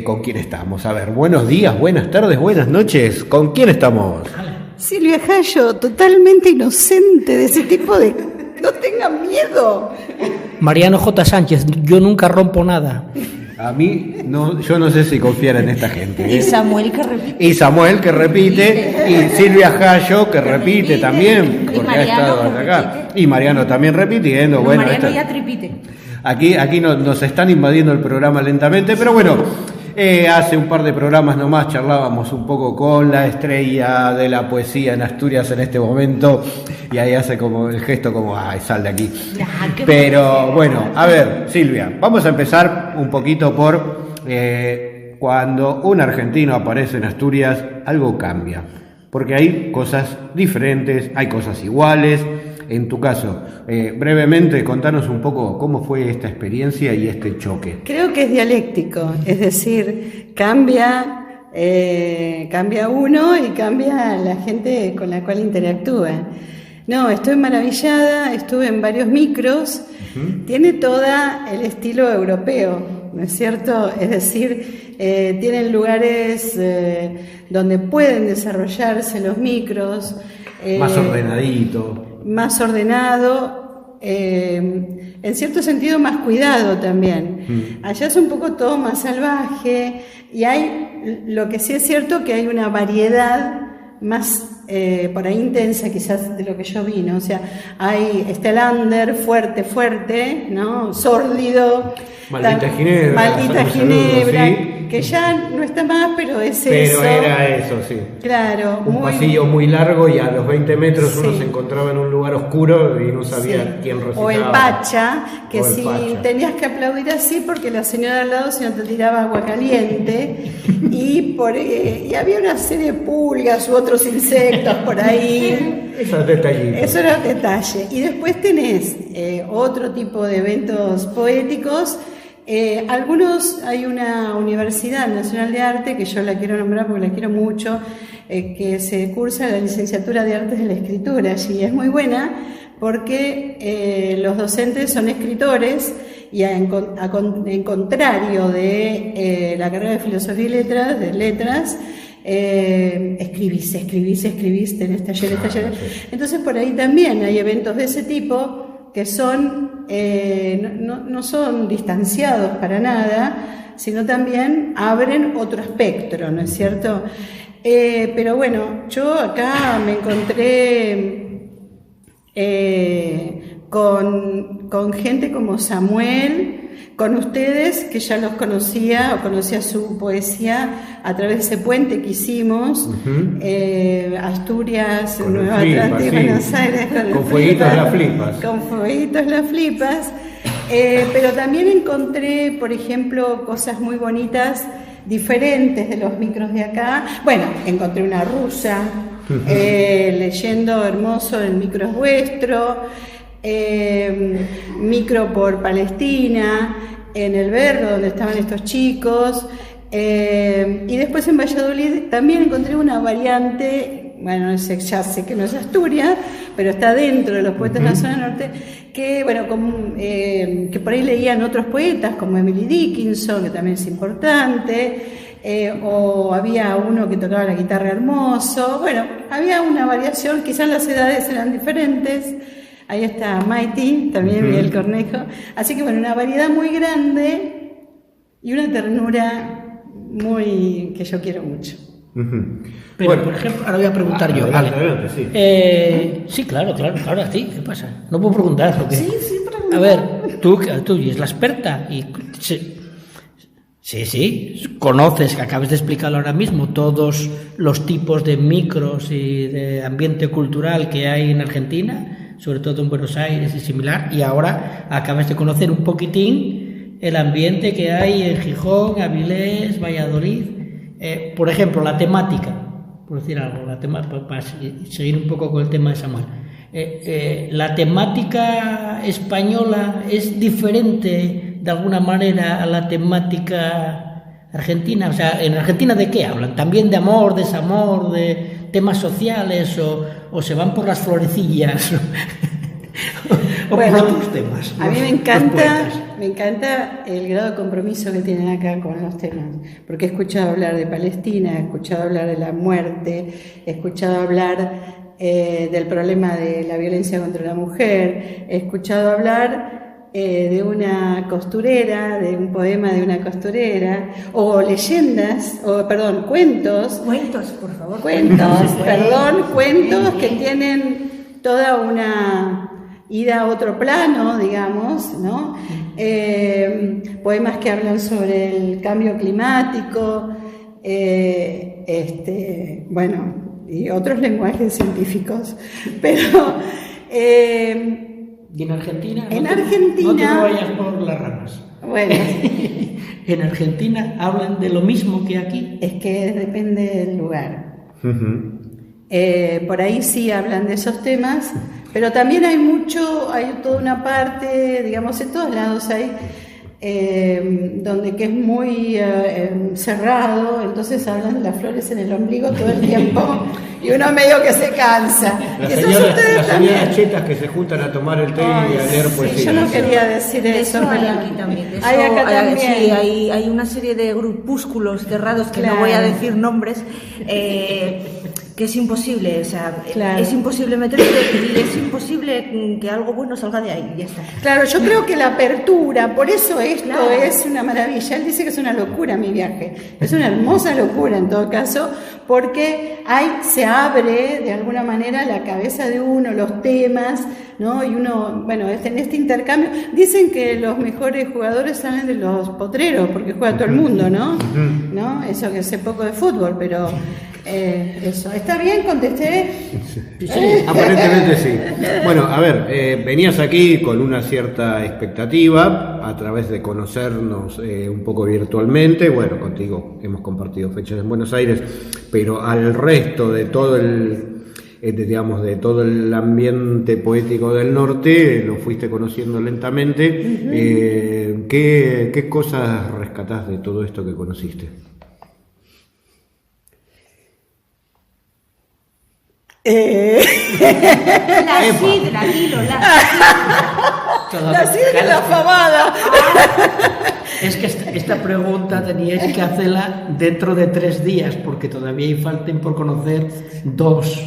con quién estamos. A ver, buenos días, buenas tardes, buenas noches. ¿Con quién estamos? Silvia Jallo, totalmente inocente de ese tipo de... ¡No tengan miedo! Mariano J. Sánchez, yo nunca rompo nada. A mí, no, yo no sé si confiar en esta gente. Y Samuel que repite. Y Samuel que repite. Y Silvia Jallo que repite también. Porque ha estado hasta acá. Y Mariano también repitiendo. Bueno, Mariano ya tripite. Aquí nos están invadiendo el programa lentamente, pero bueno, hace un par de programas nomás charlábamos un poco con la estrella de la poesía en Asturias en este momento, y ahí hace como el gesto como, ay, sal de aquí. Pero bueno, a ver, Silvia, vamos a empezar un poquito por cuando un argentino aparece en Asturias, algo cambia, porque hay cosas diferentes, hay cosas iguales. En tu caso, brevemente, contanos un poco cómo fue esta experiencia y este choque. Creo que es dialéctico, es decir, cambia uno y cambia la gente con la cual interactúa. No, estoy maravillada, estuve en varios micros, tiene todo el estilo europeo, ¿no es cierto? Es decir, tienen lugares donde pueden desarrollarse los micros. Más ordenadito. Más ordenado, en cierto sentido más cuidado también. Allá es un poco todo más salvaje y hay, lo que sí es cierto, que hay una variedad más por ahí intensa quizás de lo que yo vi, ¿no? O sea, está el under fuerte, ¿no? Sórdido. Maldita Ginebra. Maldita Ginebra. Sí. Que ya no está más, pero es pero eso. Pero era eso, sí. Claro. Un pasillo muy largo y a los 20 metros sí. uno se encontraba en un lugar oscuro y no sabía quién recitaba. O el Pacha, que si Pacha. tenías que aplaudir así porque la señora al lado si no te tiraba agua caliente y había una serie de pulgas u otros insectos por ahí. Esos detallitos. Eso era detalle. Y después tenés otro tipo de eventos poéticos. Algunos, hay una Universidad Nacional de Arte, que yo la quiero nombrar porque la quiero mucho, que se cursa la licenciatura de Artes de la Escritura allí. Es muy buena porque los docentes son escritores y en contrario de la carrera de Filosofía y Letras, escribís, tenés talleres. Entonces por ahí también hay eventos de ese tipo que son no son distanciados para nada, sino también abren otro espectro, ¿no es cierto? Pero bueno, yo acá me encontré con gente como Samuel, con ustedes, que ya los conocía, o conocía su poesía a través de ese puente que hicimos, Asturias, con Nueva Atlanta y Buenos Aires. Con fueguitos las flipas. Con fueguitos las flipas. Pero también encontré, por ejemplo, cosas muy bonitas, diferentes de los micros de acá. Bueno, encontré una rusa, leyendo hermoso, el micro es vuestro. Micro por Palestina, en el Verbo, donde estaban estos chicos, y después en Valladolid también encontré una variante, bueno, ya sé que no es Asturias, pero está dentro de los poetas de la zona norte, que bueno, que por ahí leían otros poetas, como Emily Dickinson, que también es importante, o había uno que tocaba la guitarra hermoso, bueno, había una variación, quizás las edades eran diferentes. Ahí está Mighty, también Miguel Cornejo. Así que bueno, una variedad muy grande y una ternura muy que yo quiero mucho. Pero, bueno, por ejemplo, ahora voy a preguntar yo. Adelante, sí. Sí, claro, ahora sí, ¿qué pasa? No puedo preguntar. Porque... Sí, pregunta. A ver, tú y es la experta y Sí, conoces, que acabas de explicarlo ahora mismo, todos los tipos de micros y de ambiente cultural que hay en Argentina, sobre todo en Buenos Aires y similar, y ahora acabas de conocer un poquitín el ambiente que hay en Gijón, Avilés, Valladolid. Por ejemplo, la temática, por decir algo, para seguir un poco con el tema de Samuel. La temática española es diferente de alguna manera a la temática argentina. O sea, ¿en Argentina de qué hablan? ¿También de amor, desamor, de temas sociales o se van por las florecillas o bueno, por otros temas? A mí me encanta el grado de compromiso que tienen acá con los temas, porque he escuchado hablar de Palestina, he escuchado hablar de la muerte, he escuchado hablar del problema de la violencia contra la mujer, he escuchado hablar de una costurera, de un poema de una costurera, o leyendas, cuentos. Cuentos, por favor. Cuentos que tienen toda una ida a otro plano, digamos, ¿no? Poemas que hablan sobre el cambio climático, y otros lenguajes científicos, pero ¿y en Argentina? En Argentina no te vayas por las ramas. Bueno, en Argentina hablan de lo mismo que aquí. Es que depende del lugar. Uh-huh. Por ahí sí hablan de esos temas, pero también hay toda una parte, digamos, en todos lados hay donde que es muy cerrado, entonces hablan de las flores en el ombligo todo el tiempo y uno medio que se cansa. Las señoras chetas que se juntan a tomar el té y a leer poesía. Yo no quería decir eso, pero pero aquí también. hay acá también. Sí, hay una serie de grupúsculos cerrados que no voy a decir nombres. Que es imposible, o sea, es imposible meterse y es imposible que algo bueno salga de ahí, ya está. Claro, yo creo que la apertura, por eso esto es una maravilla. Él dice que es una locura mi viaje, es una hermosa locura en todo caso, porque se abre de alguna manera la cabeza de uno, los temas, ¿no? Y uno, bueno, en este intercambio, dicen que los mejores jugadores salen de los potreros, porque juega todo el mundo, ¿no? ¿No? Eso que sé poco de fútbol, pero eso. ¿Está bien? ¿Contesté? Sí, aparentemente sí. Bueno, a ver, venías aquí con una cierta expectativa a través de conocernos un poco virtualmente. Bueno, contigo hemos compartido fechas en Buenos Aires, pero al resto de todo de todo el ambiente poético del norte lo fuiste conociendo lentamente. ¿Qué cosas rescatás de todo esto que conociste? La sidra, dilo, la sidra y la fabada. Es que esta pregunta teníais que hacerla dentro de 3 días, porque todavía hay falten por conocer 2.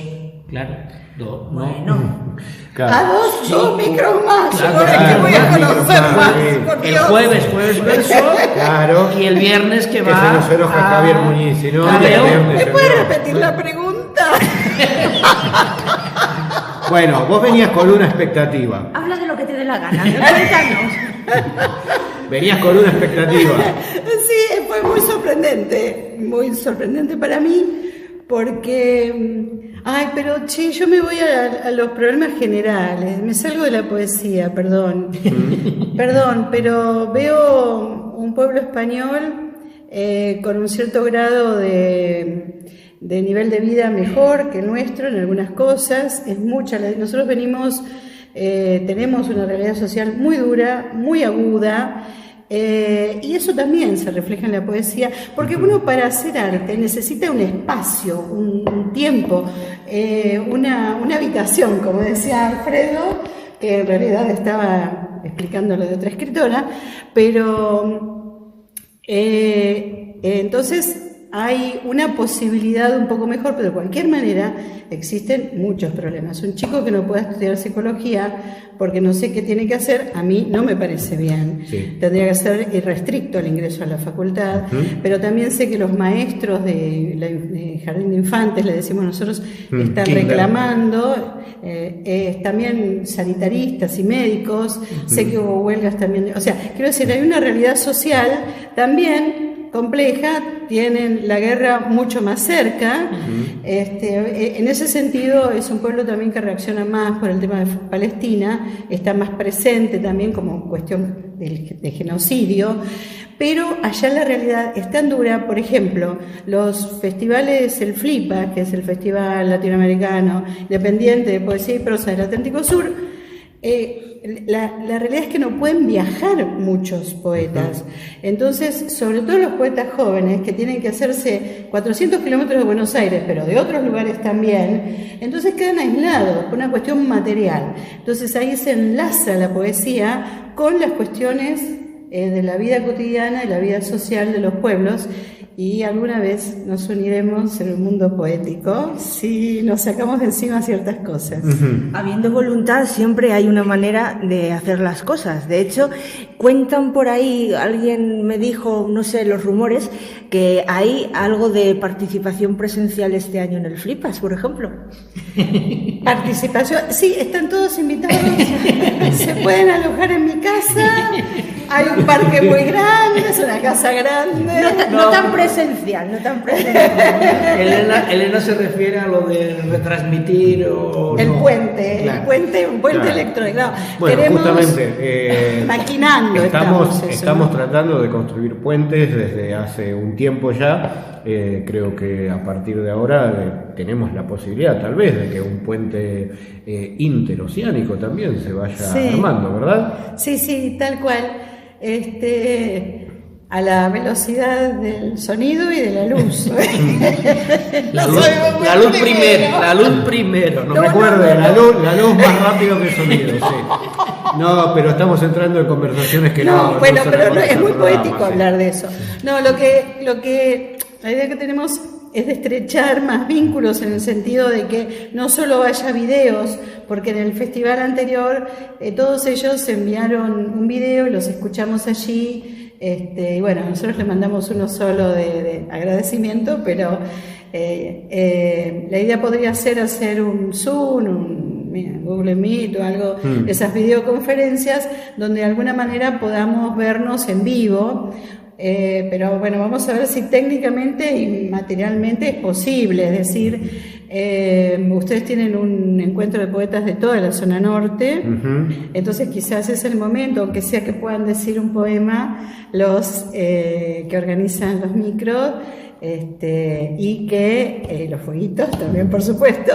Claro, 2. Bueno. Claro. A dos micros más. Claro, que voy a conocer más. El jueves verso. Claro. Y el viernes que va. Que se nos enoja Javier Muñiz. Si no, ¿Me puede repetir la pregunta? Bueno, vos venías con una expectativa. Habla de lo que te dé la gana, cuéntanos. Venías con una expectativa. Sí, fue muy sorprendente para mí, porque, pero yo me voy a los problemas generales, me salgo de la poesía, perdón, pero veo un pueblo español con un cierto grado de nivel de vida mejor que el nuestro en algunas cosas. Nosotros tenemos una realidad social muy dura, muy aguda, y eso también se refleja en la poesía, porque uno para hacer arte necesita un espacio, un tiempo, una habitación, como decía Alfredo, que en realidad estaba explicándolo de otra escritora, pero entonces hay una posibilidad un poco mejor, pero de cualquier manera existen muchos problemas. Un chico que no pueda estudiar psicología porque no sé qué tiene que hacer, a mí no me parece bien. Sí. Tendría que ser irrestricto el ingreso a la facultad, pero también sé que los maestros de jardín de infantes, le decimos nosotros, están reclamando, también sanitaristas y médicos, sé que hubo huelgas también, o sea, quiero decir, hay una realidad social también compleja, tienen la guerra mucho más cerca. En ese sentido es un pueblo también que reacciona más por el tema de Palestina, está más presente también como cuestión de genocidio, pero allá la realidad es tan dura. Por ejemplo, los festivales, el FLIPA, que es el Festival Latinoamericano Independiente de Poesía y Prosa del Atlántico Sur, la realidad es que no pueden viajar muchos poetas. Entonces, sobre todo los poetas jóvenes que tienen que hacerse 400 kilómetros de Buenos Aires, pero de otros lugares también, entonces quedan aislados por una cuestión material. Entonces ahí se enlaza la poesía con las cuestiones de la vida cotidiana y la vida social de los pueblos, y alguna vez nos uniremos en un mundo poético si nos sacamos de encima ciertas cosas. Habiendo voluntad siempre hay una manera de hacer las cosas. De hecho, cuentan por ahí, alguien me dijo, no sé, los rumores, que hay algo de participación presencial este año en el Flipas, por ejemplo. Participación, sí, están todos invitados, se pueden alojar en mi casa, hay un parque muy grande, es una casa grande. No tan presencial, no tan presencial. Elena se refiere a lo de retransmitir o el no. puente, Claro. un puente electrónico. Claro. Bueno, Queremos, justamente maquinando estamos tratando de construir puentes desde hace un tiempo ya. Creo que a partir de ahora tenemos la posibilidad tal vez de que un puente interoceánico también se vaya armando, ¿verdad? Sí, tal cual. A la velocidad del sonido y de la luz. La luz primero. No recuerde, la luz más rápido que el sonido, sí. No, pero estamos entrando en conversaciones que no. Bueno, pero no, es muy poético hablar de eso. No, la idea que tenemos es de estrechar más vínculos en el sentido de que no solo haya videos, porque en el festival anterior todos ellos enviaron un video y los escuchamos allí. Y bueno, nosotros le mandamos uno solo de agradecimiento, pero la idea podría ser hacer un Zoom, un Google Meet o algo, esas videoconferencias donde de alguna manera podamos vernos en vivo. Pero bueno, vamos a ver si técnicamente y materialmente es posible. Es decir, ustedes tienen un encuentro de poetas de toda la zona norte, entonces quizás es el momento, aunque sea que puedan decir un poema los que organizan los micros, y que los fueguitos también, por supuesto,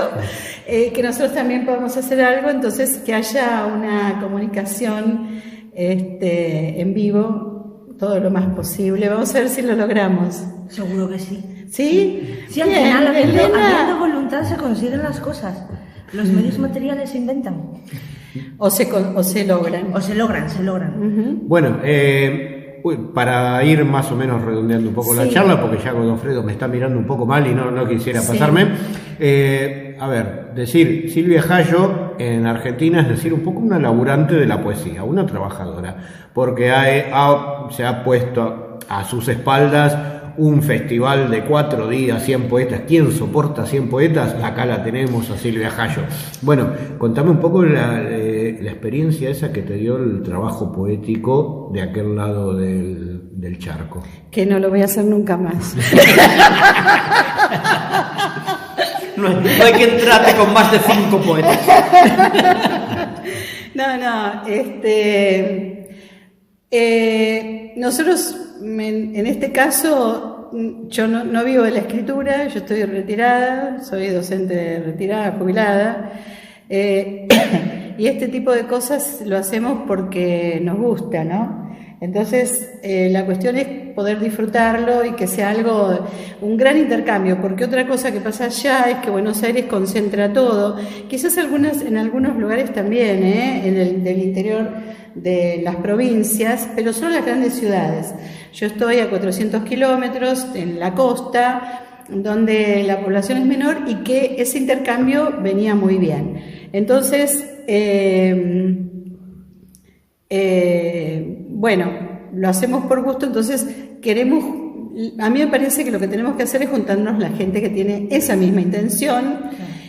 que nosotros también podamos hacer algo, entonces que haya una comunicación en vivo todo lo más posible. Vamos a ver si lo logramos. Seguro que sí. ¿Sí? Sí, al final, habiendo voluntad se consiguen las cosas. Los medios materiales se inventan. O se logran. O se logran. Bueno, para ir más o menos redondeando un poco la charla, porque ya Godofredo me está mirando un poco mal y no quisiera pasarme. A ver, decir Silvia Jallo en Argentina es decir un poco una laburante de la poesía, una trabajadora, porque se ha puesto a sus espaldas un festival de 4 días, 100 poetas. ¿Quién soporta 100 poetas? Acá la tenemos a Silvia Jallo. Bueno, contame un poco la experiencia esa que te dio el trabajo poético de aquel lado del charco. Que no lo voy a hacer nunca más. No hay que entrarte con más de 5 poetas. Nosotros, en este caso, yo no vivo de la escritura, yo estoy retirada, soy docente retirada, jubilada, y este tipo de cosas lo hacemos porque nos gusta, ¿no? Entonces, la cuestión es poder disfrutarlo y que sea un gran intercambio, porque otra cosa que pasa allá es que Buenos Aires concentra todo, quizás en algunos lugares también, del interior de las provincias, pero son las grandes ciudades. Yo estoy a 400 kilómetros en la costa, donde la población es menor y que ese intercambio venía muy bien. Entonces, bueno, lo hacemos por gusto, entonces a mí me parece que lo que tenemos que hacer es juntarnos la gente que tiene esa misma intención,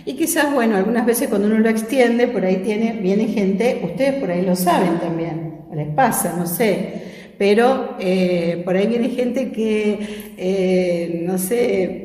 y quizás, bueno, algunas veces cuando uno lo extiende, por ahí viene gente, ustedes por ahí lo saben también, les pasa, no sé, pero por ahí viene gente que, no sé...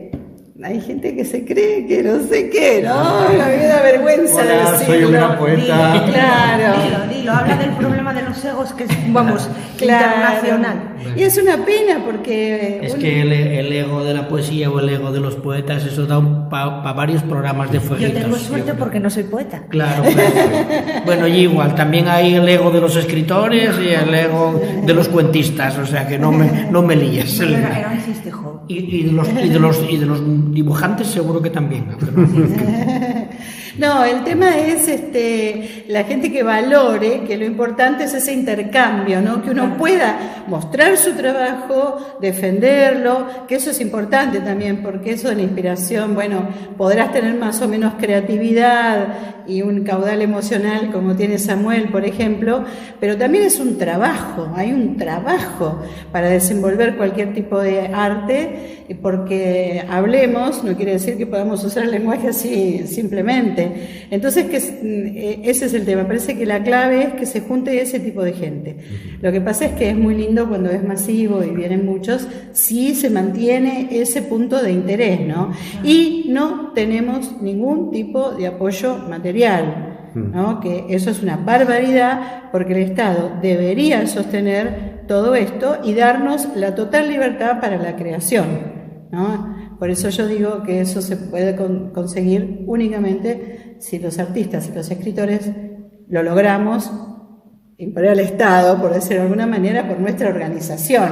Hay gente que se cree que no sé qué, ¿no? A mí me da vergüenza decirlo. Soy una poeta. Claro. Dilo, habla del problema de los egos, que es, vamos, internacional. Y es una pena porque... Es que el ego de la poesía o el ego de los poetas, eso da para varios programas de fueguitos. Yo tengo suerte porque no soy poeta. Claro. Bueno, y igual, también hay el ego de los escritores y el ego de los cuentistas, o sea que no me líes. Pero no existe, jo. Y de los dibujantes seguro que también. No, el tema es la gente que valore que lo importante es ese intercambio, ¿no? Que uno pueda mostrar su trabajo, defenderlo, que eso es importante también, porque eso de la inspiración, bueno, podrás tener más o menos creatividad y un caudal emocional como tiene Samuel, por ejemplo, pero también es un trabajo, hay un trabajo para desenvolver cualquier tipo de arte, porque hablemos no quiere decir que podamos usar el lenguaje así simplemente. Entonces, ese es el tema. Parece que la clave es que se junte ese tipo de gente. Lo que pasa es que es muy lindo cuando es masivo y vienen muchos, si se mantiene ese punto de interés, ¿no? Y no tenemos ningún tipo de apoyo material, ¿no? Que eso es una barbaridad, porque el Estado debería sostener todo esto y darnos la total libertad para la creación, ¿no? Por eso yo digo que eso se puede conseguir únicamente si los artistas y los escritores lo logramos imponer al Estado, por decirlo de alguna manera, por nuestra organización,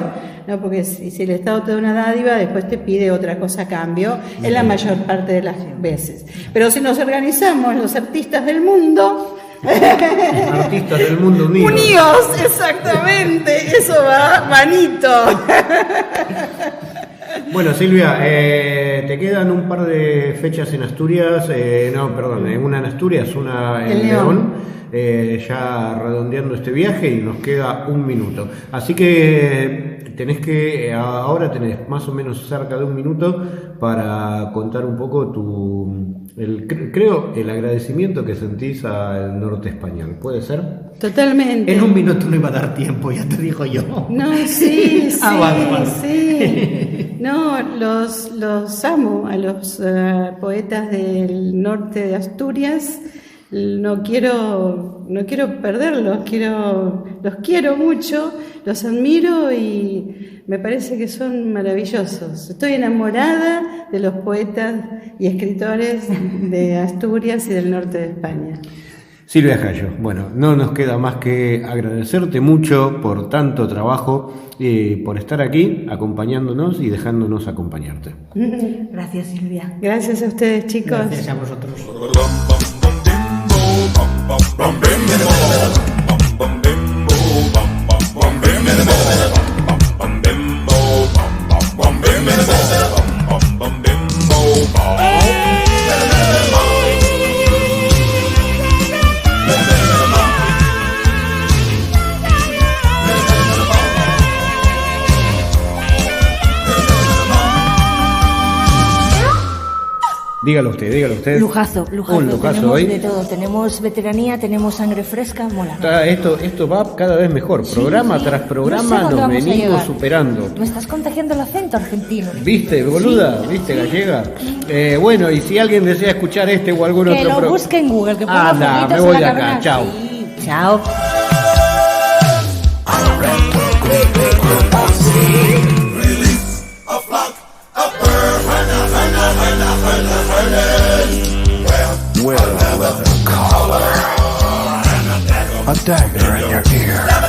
¿no? Porque si el Estado te da una dádiva, después te pide otra cosa a cambio, en la mayor parte de las veces. Pero si nos organizamos los artistas del mundo... Artistas del mundo unidos. Unidos, exactamente, eso va manito. Bueno, Silvia, te quedan un par de fechas en Asturias, una en Asturias, una en León, ya redondeando este viaje, y nos queda un minuto. Así que ahora tenés más o menos cerca de un minuto para contar un poco el agradecimiento que sentís al norte español. ¿Puede ser? Totalmente. En un minuto no iba a dar tiempo, ya te digo yo. No, sí, vale. Sí. No, los amo a los poetas del norte de Asturias. No quiero perderlos, los quiero mucho, los admiro y me parece que son maravillosos. Estoy enamorada de los poetas y escritores de Asturias y del norte de España. Silvia Jallo, bueno, no nos queda más que agradecerte mucho por tanto trabajo, por estar aquí acompañándonos y dejándonos acompañarte. Gracias, Silvia. Gracias a ustedes, chicos. Gracias a vosotros. Dígalo usted. Lujazo. Un lujazo tenemos hoy. De todo. Tenemos veteranía, tenemos sangre fresca, mola. Esto va cada vez mejor. Programa tras programa no sé nos dónde venimos vamos a llegar. superando. Me estás contagiando el acento argentino. ¿Viste, boluda? Sí. ¿Viste, gallega? Bueno, y si alguien desea escuchar este o algún Que otro lo programa. busque en Google, que ponga Anda, fotitos me voy en de la acá. cabina. Chao. Sí, chao. Well, color, a dagger in your ear.